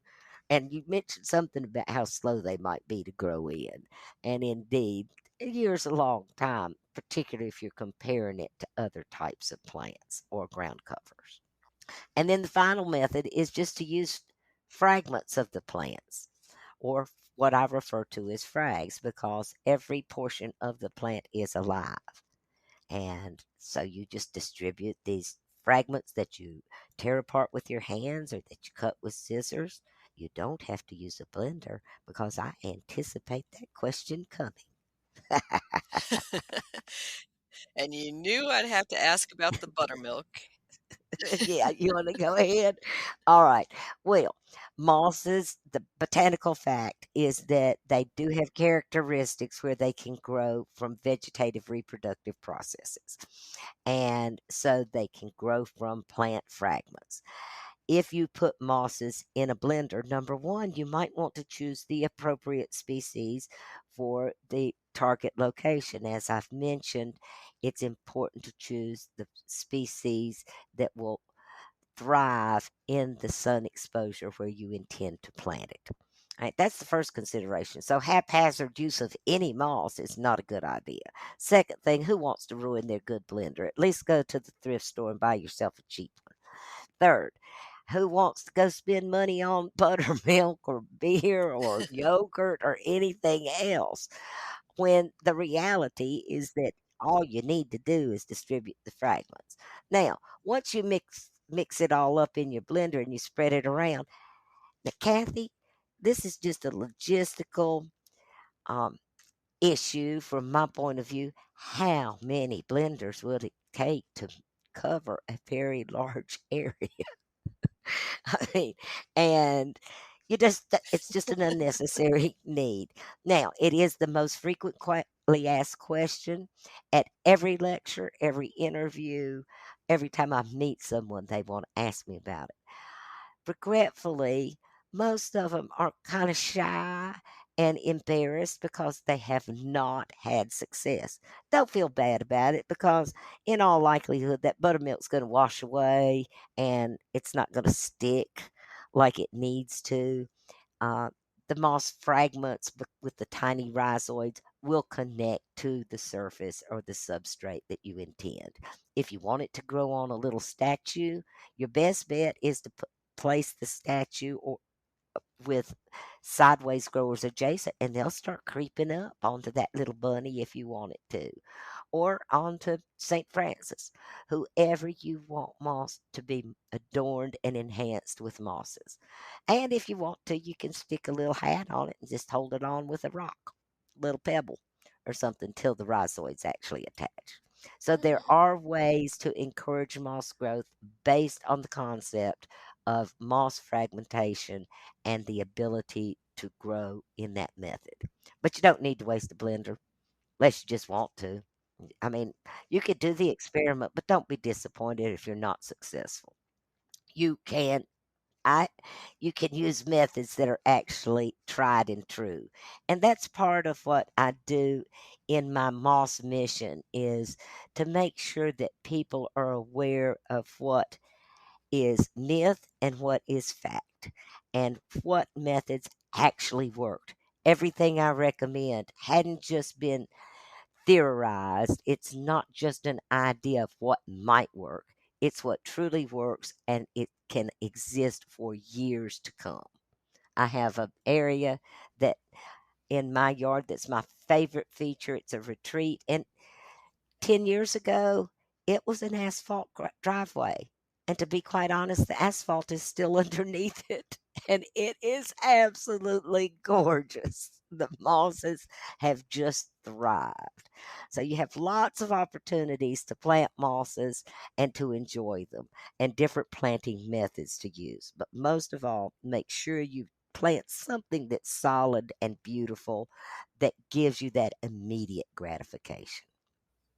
mentioned something about how slow they might be to grow in, and indeed, a year's a long time, particularly if you're comparing it to other types of plants or ground covers. And then the final method is just to use fragments of the plants, or what I refer to as frags, because every portion of the plant is alive. And so you just distribute these fragments that you tear apart with your hands or that you cut with scissors. You don't have to use a blender because I anticipate that question coming. And you knew I'd have to ask about the buttermilk. Yeah, you want to go ahead? All right. Well, mosses, the botanical fact is that they do have characteristics where they can grow from vegetative reproductive processes. And so they can grow from plant fragments. If you put mosses in a blender, number one, you might want to choose the appropriate species for the target location. As I've mentioned, it's important to choose the species that will thrive in the sun exposure where you intend to plant it. All right, that's the first consideration. So, haphazard use of any moss is not a good idea. Second thing, who wants to ruin their good blender? At least go to the thrift store and buy yourself a cheap one. Third, who wants to go spend money on buttermilk or beer or yogurt or anything else when the reality is that all you need to do is distribute the fragments. Now, once you mix it all up in your blender and you spread it around, now Kathy, this is just a logistical um, issue from my point of view. How many blenders will it take to cover a very large area? I mean, and it's just an unnecessary need. Now, it is the most frequently asked question at every lecture, every interview, every time I meet someone, they want to ask me about it. Regretfully, most of them are kind of shy and embarrassed because they have not had success. Don't feel bad about it because, in all likelihood, that buttermilk's going to wash away and it's not going to stick like it needs to. Uh, the moss fragments with the tiny rhizoids will connect to the surface or the substrate that you intend. If you want it to grow on a little statue, your best bet is to place the statue or with sideways growers adjacent, and they'll start creeping up onto that little bunny if you want it to, or onto St. Francis, whoever you want moss to be adorned and enhanced with mosses. And if you want to, you can stick a little hat on it and just hold it on with a rock, little pebble or something till the rhizoids actually attach. So there Hmm. are ways to encourage moss growth based on the concept of moss fragmentation and the ability to grow in that method. But you don't need to waste a blender unless you just want to. I mean, you could do the experiment, but don't be disappointed if you're not successful. You can I you can use methods that are actually tried and true. And that's part of what I do in my moss mission is to make sure that people are aware of what is myth and what is fact and what methods actually worked. Everything I recommend hadn't just been theorized. It's not just an idea of what might work. It's what truly works and it can exist for years to come. I have an area that in my yard that's my favorite feature. It's a retreat and 10 years ago, it was an asphalt driveway. And to be quite honest, the asphalt is still underneath it. And it is absolutely gorgeous. The mosses have just thrived. So you have lots of opportunities to plant mosses and to enjoy them, and different planting methods to use. But most of all, make sure you plant something that's solid and beautiful that gives you that immediate gratification.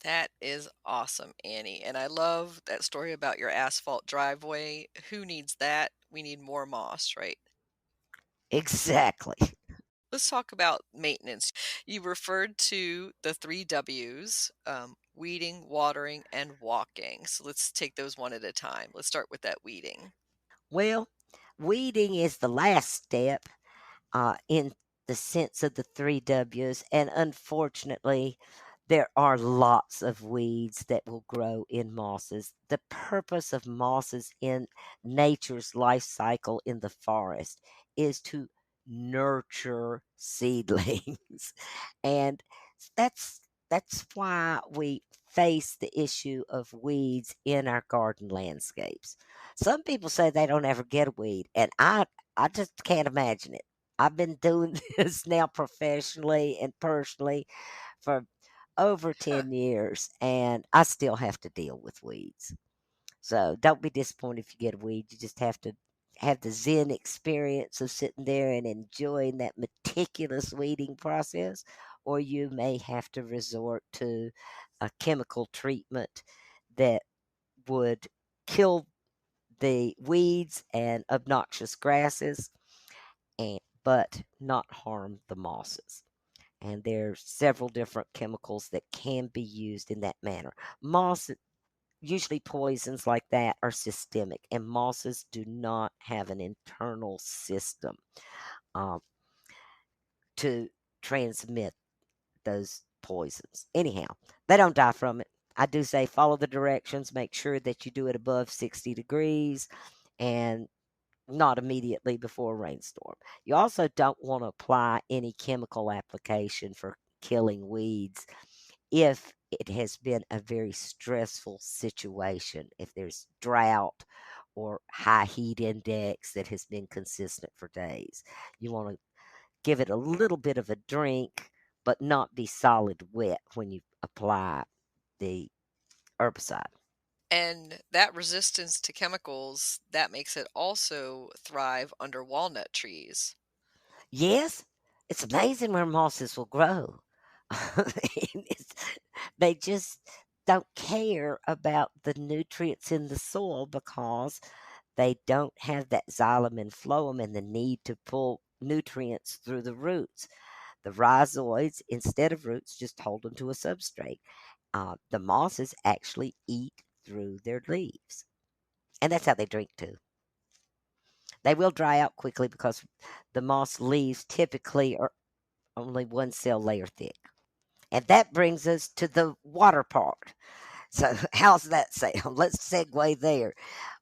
That is awesome, Annie. And I love that story about your asphalt driveway. Who needs that? We need more moss, right? Exactly. Let's talk about maintenance. You referred to the three W's, weeding, watering, and walking. So let's take those one at a time. Let's start with that weeding. Well, weeding is the last step in the sense of the three W's. And unfortunately, there are lots of weeds that will grow in mosses. The purpose of mosses in nature's life cycle in the forest is to nurture seedlings. And that's why we face the issue of weeds in our garden landscapes. Some people say they don't ever get a weed, and I just can't imagine it. I've been doing this now professionally and personally for over 10 years, and I still have to deal with weeds. So don't be disappointed if you get a weed. You just have to have the Zen experience of sitting there and enjoying that meticulous weeding process, or you may have to resort to a chemical treatment that would kill the weeds and obnoxious grasses but not harm the mosses. And there's several different chemicals that can be used in that manner. Moss, usually poisons like that are systemic, and mosses do not have an internal system um, to transmit those poisons. Anyhow, they don't die from it. I do say follow the directions, make sure that you do it above 60 degrees, and not immediately before a rainstorm. You also don't want to apply any chemical application for killing weeds if it has been a very stressful situation, if there's drought or high heat index that has been consistent for days. You want to give it a little bit of a drink, but not be solid wet when you apply the herbicide. And that resistance to chemicals, that makes it also thrive under walnut trees. Yes, it's amazing where mosses will grow. It's- they just don't care about the nutrients in the soil because they don't have that xylem and phloem and the need to pull nutrients through the roots. The rhizoids, instead of roots, just hold them to a substrate. The mosses actually eat through their leaves, and that's how they drink too. They will dry out quickly because the moss leaves typically are only one cell layer thick. And that brings us to the water part. So, how's that sound? Let's segue there.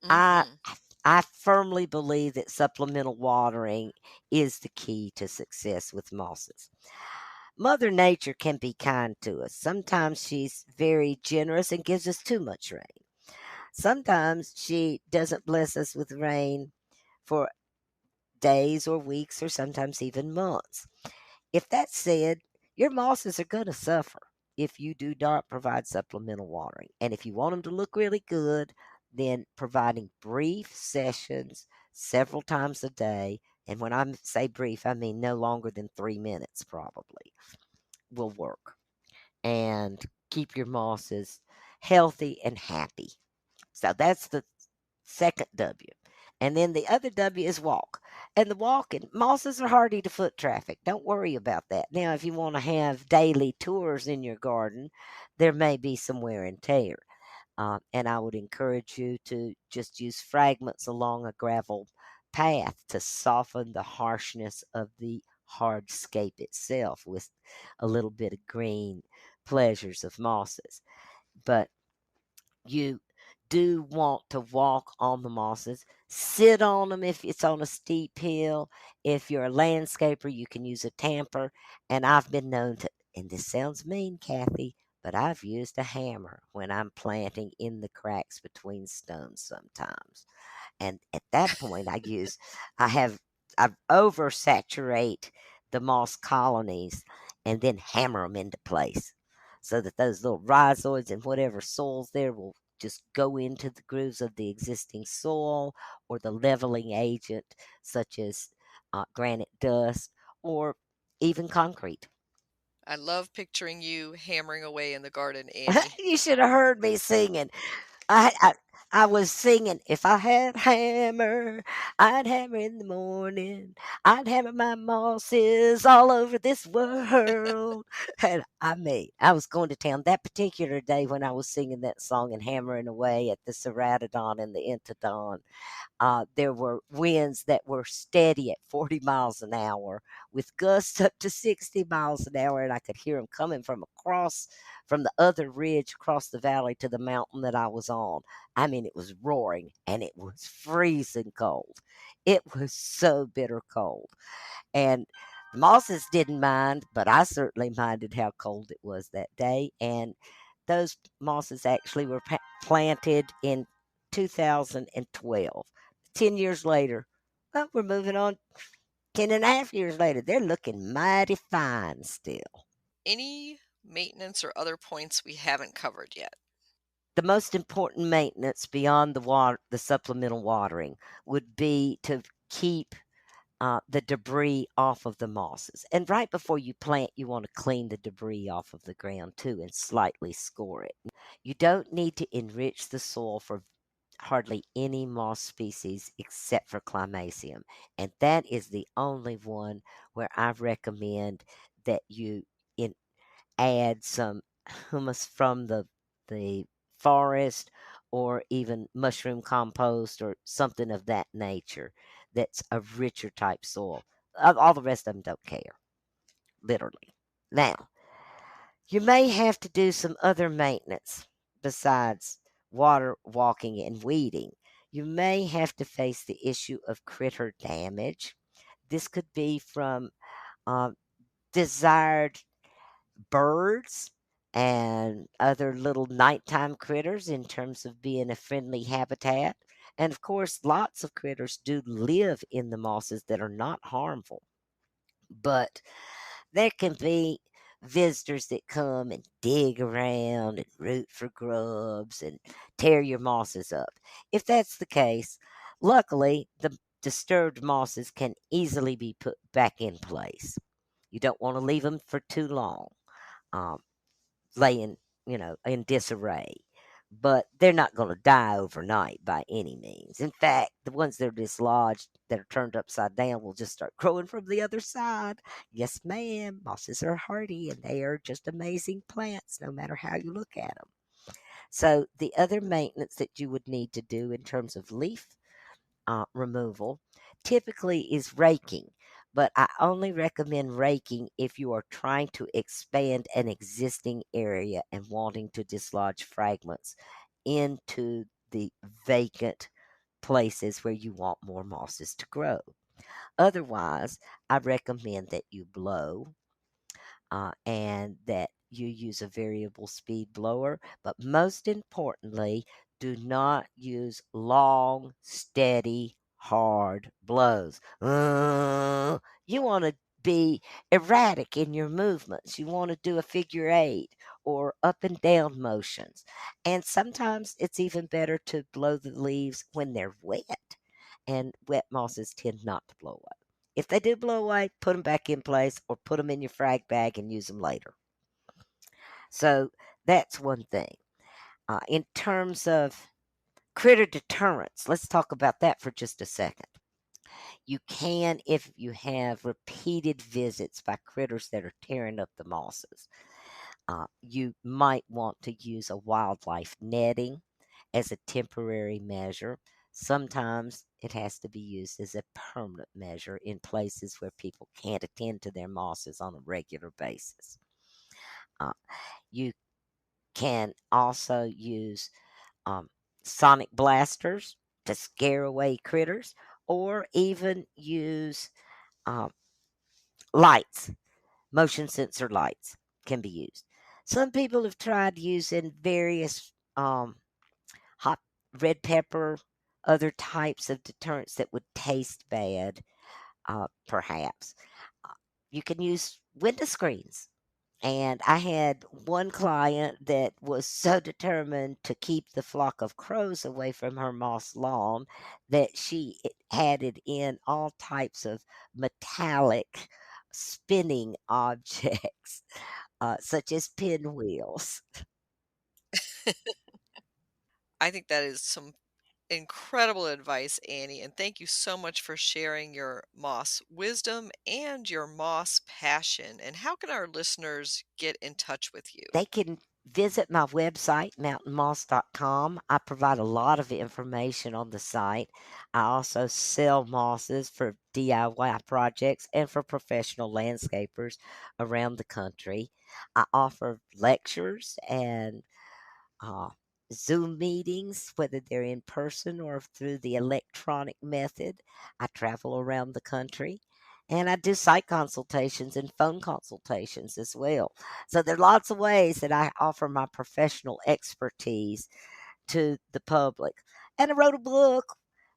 I Mhm. I firmly believe that supplemental watering is the key to success with mosses. Mother Nature can be kind to us. Sometimes she's very generous and gives us too much rain. Sometimes she doesn't bless us with rain for days or weeks or sometimes even months. If that's said, your mosses are going to suffer if you do not provide supplemental watering. And if you want them to look really good, then providing brief sessions several times a day, and when I say brief, I mean no longer than 3 minutes probably, will work and keep your mosses healthy and happy. So that's the second W. And then the other W is walk. And the walking, mosses are hardy to foot traffic. Don't worry about that. Now, if you want to have daily tours in your garden, there may be some wear and tear. And I would encourage you to just use fragments along a gravel path to soften the harshness of the hardscape itself with a little bit of green pleasures of mosses. But you do want to walk on the mosses, sit on them if it's on a steep hill. If you're a landscaper, you can use a tamper. And I've been known to, and this sounds mean, Kathy, but I've used a hammer when I'm planting in the cracks between stones sometimes. And at that point, I oversaturate the moss colonies and then hammer them into place so that those little rhizoids and whatever soils there will just go into the grooves of the existing soil or the leveling agent, such as granite dust or even concrete. I love picturing you hammering away in the garden, Annie. You should have heard me singing. I, I I was singing, if I had a hammer, I'd hammer in the morning. I'd hammer my mosses all over this world. And I was going to town that particular day when I was singing that song and hammering away at the Ceratodon and the Entodon. There were winds that were steady at 40 miles an hour with gusts up to 60 miles an hour, and I could hear them coming from the other ridge across the valley to the mountain that I was on. I mean, it was roaring and it was freezing cold. It was so bitter cold. And the mosses didn't mind, but I certainly minded how cold it was that day. And those mosses actually were planted in 2012. 10 years later, well, we're moving on. 10.5 years later, they're looking mighty fine still. Any maintenance or other points we haven't covered yet? The most important maintenance beyond the supplemental watering would be to keep the debris off of the mosses. And right before you plant, you want to clean the debris off of the ground too and slightly score it. You don't need to enrich the soil for hardly any moss species except for Climacium. And that is the only one where I recommend that you in, add some humus from the forest or even mushroom compost or something of that nature that's a richer type soil. All the rest of them don't care, literally. Now, you may have to do some other maintenance besides water, walking, and weeding. You may have to face the issue of critter damage. This could be from uh, desired birds and other little nighttime critters in terms of being a friendly habitat. And of course, lots of critters do live in the mosses that are not harmful. But there can be visitors that come and dig around and root for grubs and tear your mosses up. If that's the case, luckily the disturbed mosses can easily be put back in place. You don't want to leave them for too long. Um, laying, in disarray. But they're not going to die overnight by any means. In fact, the ones that are dislodged, that are turned upside down, will just start growing from the other side. Yes, ma'am. Mosses are hardy and they are just amazing plants, no matter how you look at them. So, the other maintenance that you would need to do in terms of leaf removal typically is raking, but I only recommend raking if you are trying to expand an existing area and wanting to dislodge fragments into the vacant places where you want more mosses to grow. Otherwise, I recommend that you blow and that you use a variable speed blower. But most importantly, do not use long, steady, hard blows. You want to be erratic in your movements. You want to do a figure eight or up and down motions. And sometimes it's even better to blow the leaves when they're wet. And wet mosses tend not to blow away. If they do blow away, put them back in place or put them in your frag bag and use them later. So that's one thing. In terms of critter deterrents, let's talk about that for just a second. You can, if you have repeated visits by critters that are tearing up the mosses, you might want to use a wildlife netting as a temporary measure. Sometimes it has to be used as a permanent measure in places where people can't attend to their mosses on a regular basis. You can also use sonic blasters to scare away critters, or even use lights, motion sensor lights can be used. Some people have tried using various hot red pepper, other types of deterrents that would taste bad, perhaps. You can use window screens. And I had one client that was so determined to keep the flock of crows away from her moss lawn that she had it in all types of metallic spinning objects, such as pinwheels. I think that is some incredible advice, Annie, and thank you so much for sharing your moss wisdom and your moss passion. And how can our listeners get in touch with you? They can visit my website, mountainmoss.com. I provide a lot of information on the site. I also sell mosses for DIY projects and for professional landscapers around the country. I offer lectures and uh, Zoom meetings, whether they're in person or through the electronic method. I travel around the country and I do site consultations and phone consultations as well. So there are lots of ways that I offer my professional expertise to the public. And I wrote a book,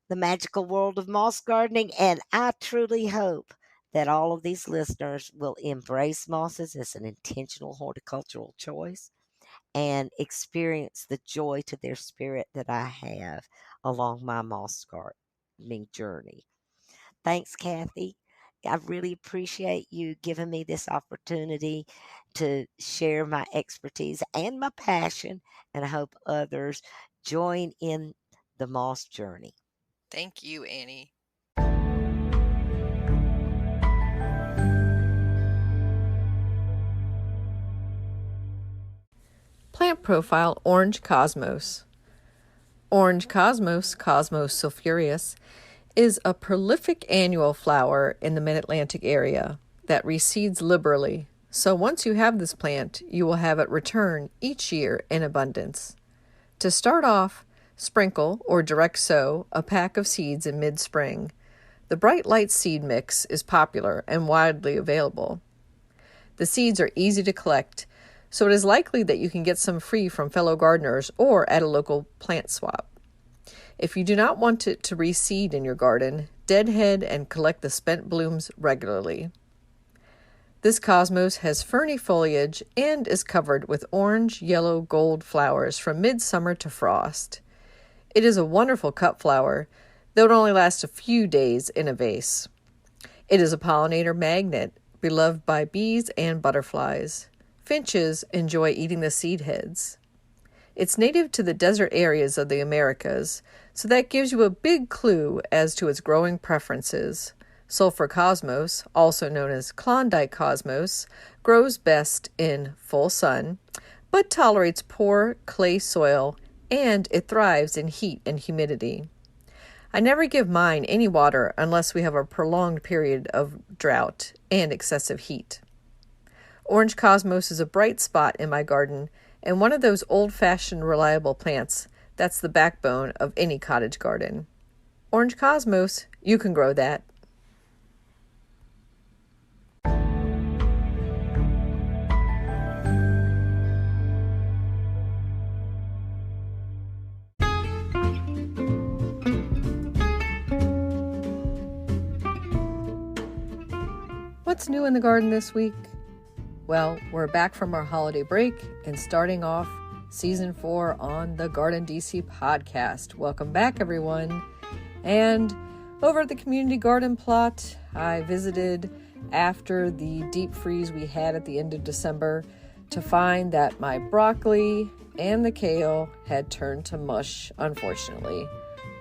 The Magical World of Moss Gardening, and I truly hope that all of these listeners will embrace mosses as an intentional horticultural choice and experience the joy to their spirit that I have along my moss gardening journey. Thanks, Kathy. I really appreciate you giving me this opportunity to share my expertise and my passion, and I hope others join in the moss journey. Thank you, Annie. Plant profile Orange Cosmos. Orange Cosmos, Cosmos sulphureus, is a prolific annual flower in the mid-Atlantic area that reseeds liberally. So once you have this plant, you will have it return each year in abundance. To start off, sprinkle or direct sow a pack of seeds in mid-spring. The bright light seed mix is popular and widely available. The seeds are easy to collect, so it is likely that you can get some free from fellow gardeners or at a local plant swap. If you do not want it to reseed in your garden, deadhead and collect the spent blooms regularly. This cosmos has ferny foliage and is covered with orange, yellow, gold flowers from midsummer to frost. It is a wonderful cut flower, though it only lasts a few days in a vase. It is a pollinator magnet, beloved by bees and butterflies. Finches enjoy eating the seed heads. It's native to the desert areas of the Americas, so that gives you a big clue as to its growing preferences. Sulphur cosmos, also known as Klondike cosmos, grows best in full sun, but tolerates poor clay soil, and it thrives in heat and humidity. I never give mine any water unless we have a prolonged period of drought and excessive heat. Orange cosmos is a bright spot in my garden and one of those old-fashioned reliable plants that's the backbone of any cottage garden. Orange Cosmos, you can grow that. What's new in the garden this week? Well, we're back from our holiday break and starting off Season 4 on the GardenDC podcast. Welcome back, everyone. And over at the community garden plot, I visited after the deep freeze we had at the end of December to find that my broccoli and the kale had turned to mush, unfortunately.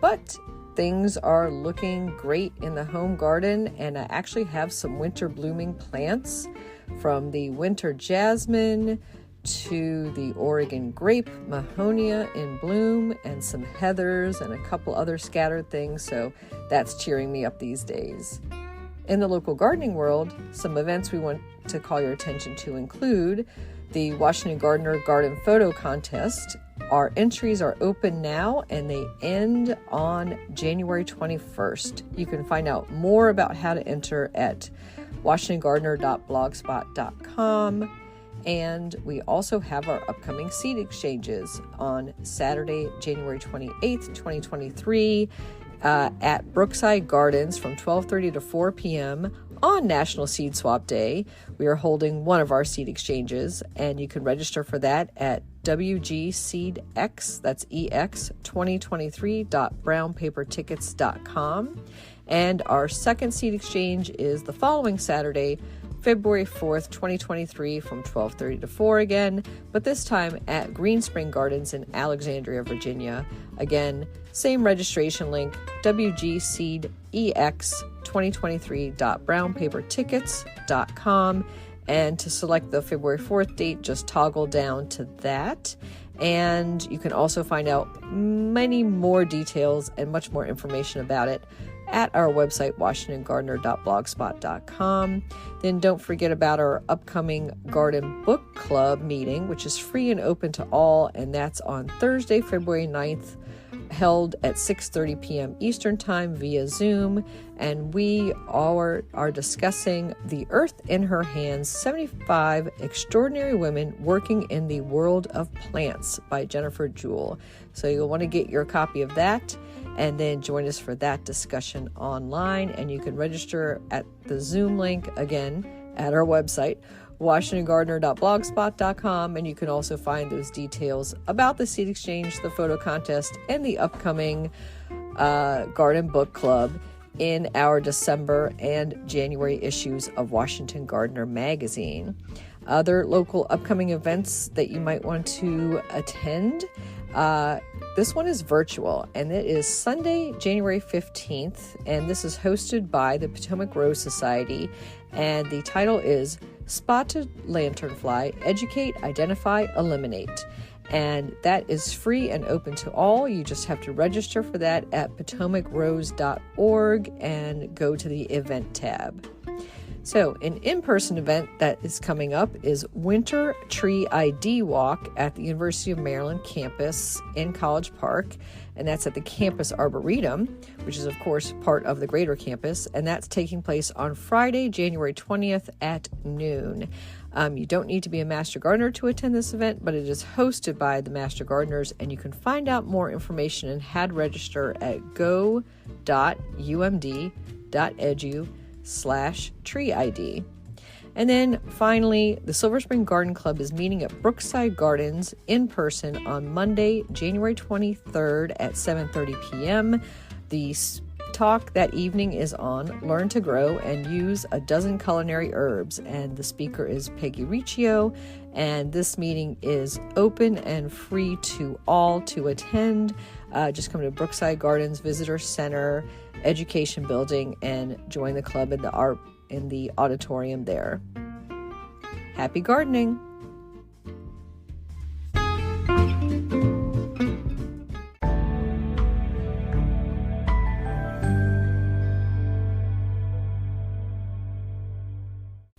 But things are looking great in the home garden, and I actually have some winter blooming plants, from the winter Jasmine to the Oregon Grape, Mahonia in bloom, and some heathers and a couple other scattered things, so that's cheering me up these days. In the local gardening world, some events we want to call your attention to include the Washington Gardener Garden Photo Contest. Our entries are open now and they end on January 21st. You can find out more about how to enter at washingtongardener.blogspot.com. And we also have our upcoming seed exchanges on Saturday, January 28th, 2023 at Brookside Gardens from 12:30 to 4 p.m. on National Seed Swap Day. We are holding one of our seed exchanges, and you can register for that at WGSeedX, that's EX 2023.brownpapertickets.com. And our second seed exchange is the following Saturday, February 4th, 2023 from 12:30 to 4 again, but this time at Green Spring Gardens in Alexandria, Virginia. Again, same registration link, WGSeedEX 2023.brownpapertickets.com. And to select the February 4th date, just toggle down to that. And you can also find out many more details and much more information about it at our website, washingtongardener.blogspot.com. Then don't forget about our upcoming Garden Book Club meeting, which is free and open to all, and that's on Thursday, February 9th, held at 6:30 p.m. Eastern Time via Zoom, and we are discussing The Earth in Her Hands, 75 Extraordinary Women Working in the World of Plants by Jennifer Jewell. So you'll want to get your copy of that and then join us for that discussion online, and you can register at the Zoom link, again, at our website, washingtongardener.blogspot.com, and you can also find those details about the seed exchange, the photo contest, and the upcoming Garden Book Club in our December and January issues of Washington Gardener magazine. Other local upcoming events that you might want to attend, this one is virtual, and it is Sunday, January 15th, and this is hosted by the Potomac Rose Society, and the title is Spotted Lanternfly, Educate, Identify, Eliminate. And that is free and open to all. You just have to register for that at potomacriose.org and go to the event tab. So an in-person event that is coming up is Winter Tree ID Walk at the University of Maryland campus in College Park, and that's at the Campus Arboretum, which is of course part of the greater campus, and that's taking place on Friday, January 20th at noon. You don't need to be a Master Gardener to attend this event, but it is hosted by the Master Gardeners, and you can find out more information and had register at go.umd.edu/tree ID. And then finally, the Silver Spring Garden Club is meeting at Brookside Gardens in person on Monday, January 23rd at 7:30 p.m. The talk that evening is on Learn to Grow and Use a Dozen Culinary Herbs, and the speaker is Peggy Riccio, and this meeting is open and free to all to attend. Just come to Brookside Gardens Visitor Center Education Building and join the club in the auditorium there. Happy gardening!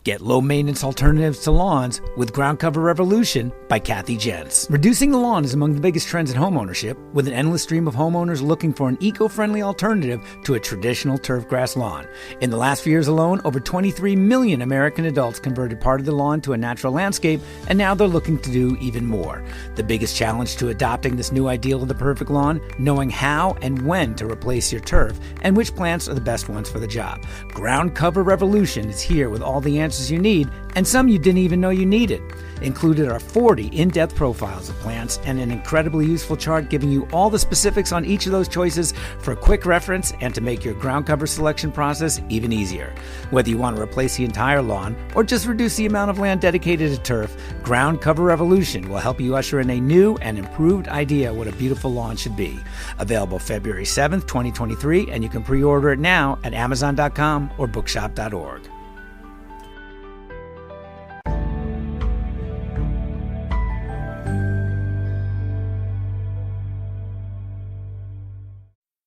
Get low-maintenance alternatives to lawns with Groundcover Revolution by Kathy Jentz. Reducing the lawn is among the biggest trends in homeownership, with an endless stream of homeowners looking for an eco-friendly alternative to a traditional turfgrass lawn. In the last few years alone, over 23 million American adults converted part of the lawn to a natural landscape, and now they're looking to do even more. The biggest challenge to adopting this new ideal of the perfect lawn? Knowing how and when to replace your turf, and which plants are the best ones for the job. Groundcover Revolution is here with all the answers you need, and some you didn't even know you needed. Included are 40 in-depth profiles of plants and an incredibly useful chart giving you all the specifics on each of those choices for a quick reference and to make your ground cover selection process even easier. Whether you want to replace the entire lawn or just reduce the amount of land dedicated to turf, Ground Cover Revolution will help you usher in a new and improved idea what a beautiful lawn should be. Available February 7th, 2023, and you can pre-order it now at Amazon.com or bookshop.org.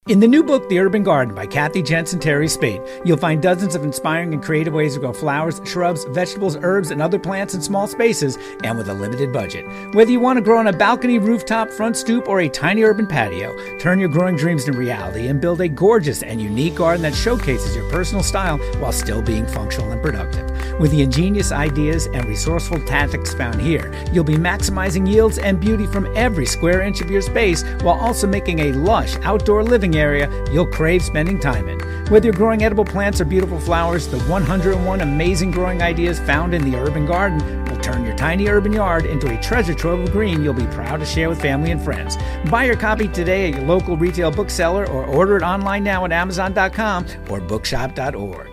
In the new book, The Urban Garden by Kathy Jentz and Teri Speight, you'll find dozens of inspiring and creative ways to grow flowers, shrubs, vegetables, herbs, and other plants in small spaces and with a limited budget. Whether you want to grow on a balcony, rooftop, front stoop, or a tiny urban patio, turn your growing dreams into reality and build a gorgeous and unique garden that showcases your personal style while still being functional and productive. With the ingenious ideas and resourceful tactics found here, you'll be maximizing yields and beauty from every square inch of your space while also making a lush outdoor living area you'll crave spending time in. Whether you're growing edible plants or beautiful flowers, the 101 amazing growing ideas found in the urban garden will turn your tiny urban yard into a treasure trove of green you'll be proud to share with family and friends. Buy your copy today at your local retail bookseller or order it online now at Amazon.com or bookshop.org.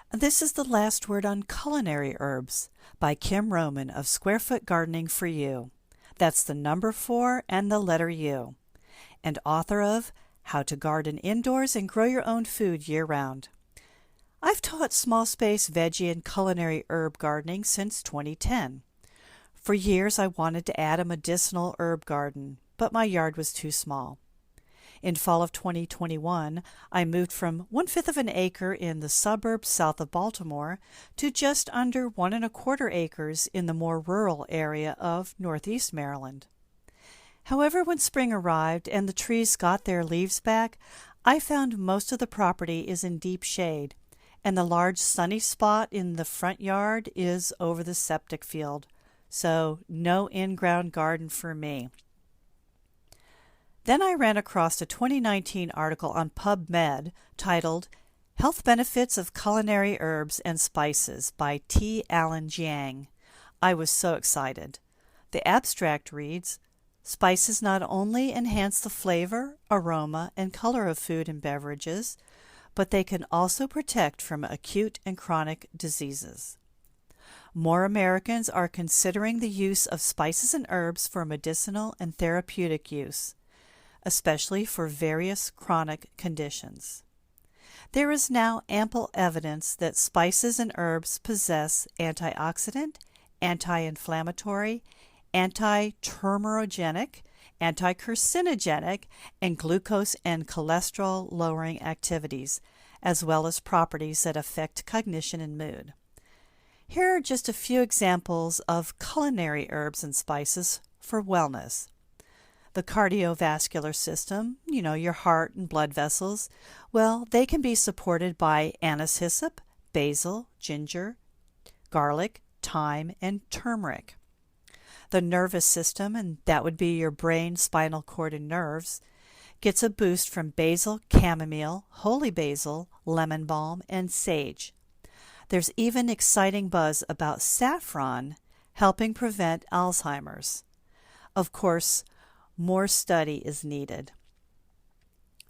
This is the last word on culinary herbs by Kim Roman of Square Foot Gardening for You. That's the number 4 and the letter U. And author of How to Garden Indoors and Grow Your Own Food Year-Round. I've taught small space veggie and culinary herb gardening since 2010. For years I wanted to add a medicinal herb garden, but my yard was too small. In fall of 2021, I moved from 1/5 of an acre in the suburbs south of Baltimore to just under 1 1/4 acres in the more rural area of northeast Maryland. However, when spring arrived and the trees got their leaves back, I found most of the property is in deep shade, and the large sunny spot in the front yard is over the septic field, so no in-ground garden for me. Then I ran across a 2019 article on PubMed titled Health Benefits of Culinary Herbs and Spices by T. Allen Jiang. I was so excited. The abstract reads, spices not only enhance the flavor, aroma, and color of food and beverages, but they can also protect from acute and chronic diseases. More Americans are considering the use of spices and herbs for medicinal and therapeutic use, especially for various chronic conditions. There is now ample evidence that spices and herbs possess antioxidant, anti-inflammatory, anti-tumorigenic, anti-carcinogenic, and glucose and cholesterol-lowering activities, as well as properties that affect cognition and mood. Here are just a few examples of culinary herbs and spices for wellness. The cardiovascular system, your heart and blood vessels, well, they can be supported by anise hyssop, basil, ginger, garlic, thyme, and turmeric. The nervous system, and that would be your brain, spinal cord, and nerves, gets a boost from basil, chamomile, holy basil, lemon balm, and sage. There's even exciting buzz about saffron helping prevent Alzheimer's. Of course, more study is needed.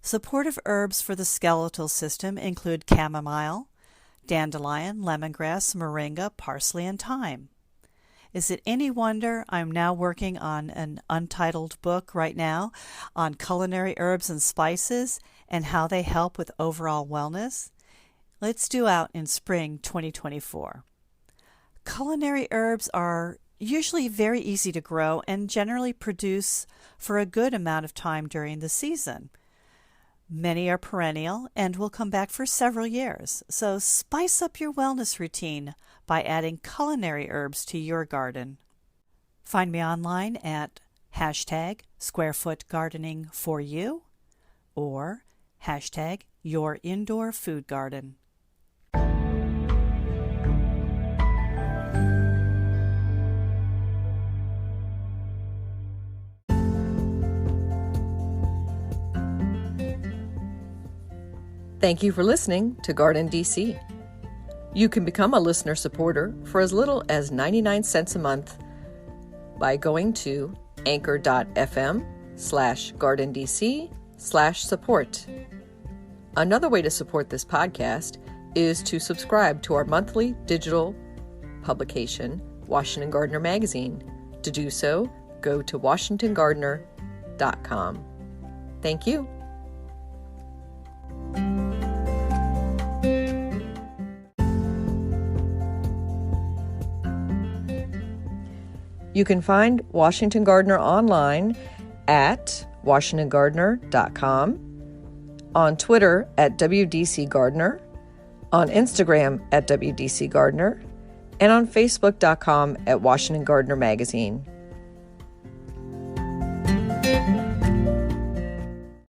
Supportive herbs for the skeletal system include chamomile, dandelion, lemongrass, moringa, parsley, and thyme. Is it any wonder I'm now working on an untitled book right now on culinary herbs and spices and how they help with overall wellness? It's due out in spring 2024. Culinary herbs are usually very easy to grow and generally produce for a good amount of time during the season. Many are perennial and will come back for several years, so spice up your wellness routine by adding culinary herbs to your garden. Find me online at #SquareFootGardeningForYou or #YourIndoorFoodGarden. Thank you for listening to GardenDC. You can become a listener supporter for as little as 99 cents a month by going to anchor.fm/GardenDC/support. Another way to support this podcast is to subscribe to our monthly digital publication, Washington Gardener Magazine. To do so, go to washingtongardener.com. Thank you. You can find Washington Gardener online at washingtongardener.com, on Twitter at WDC Gardener, on Instagram at WDC Gardener, and on Facebook.com at Washington Gardener Magazine.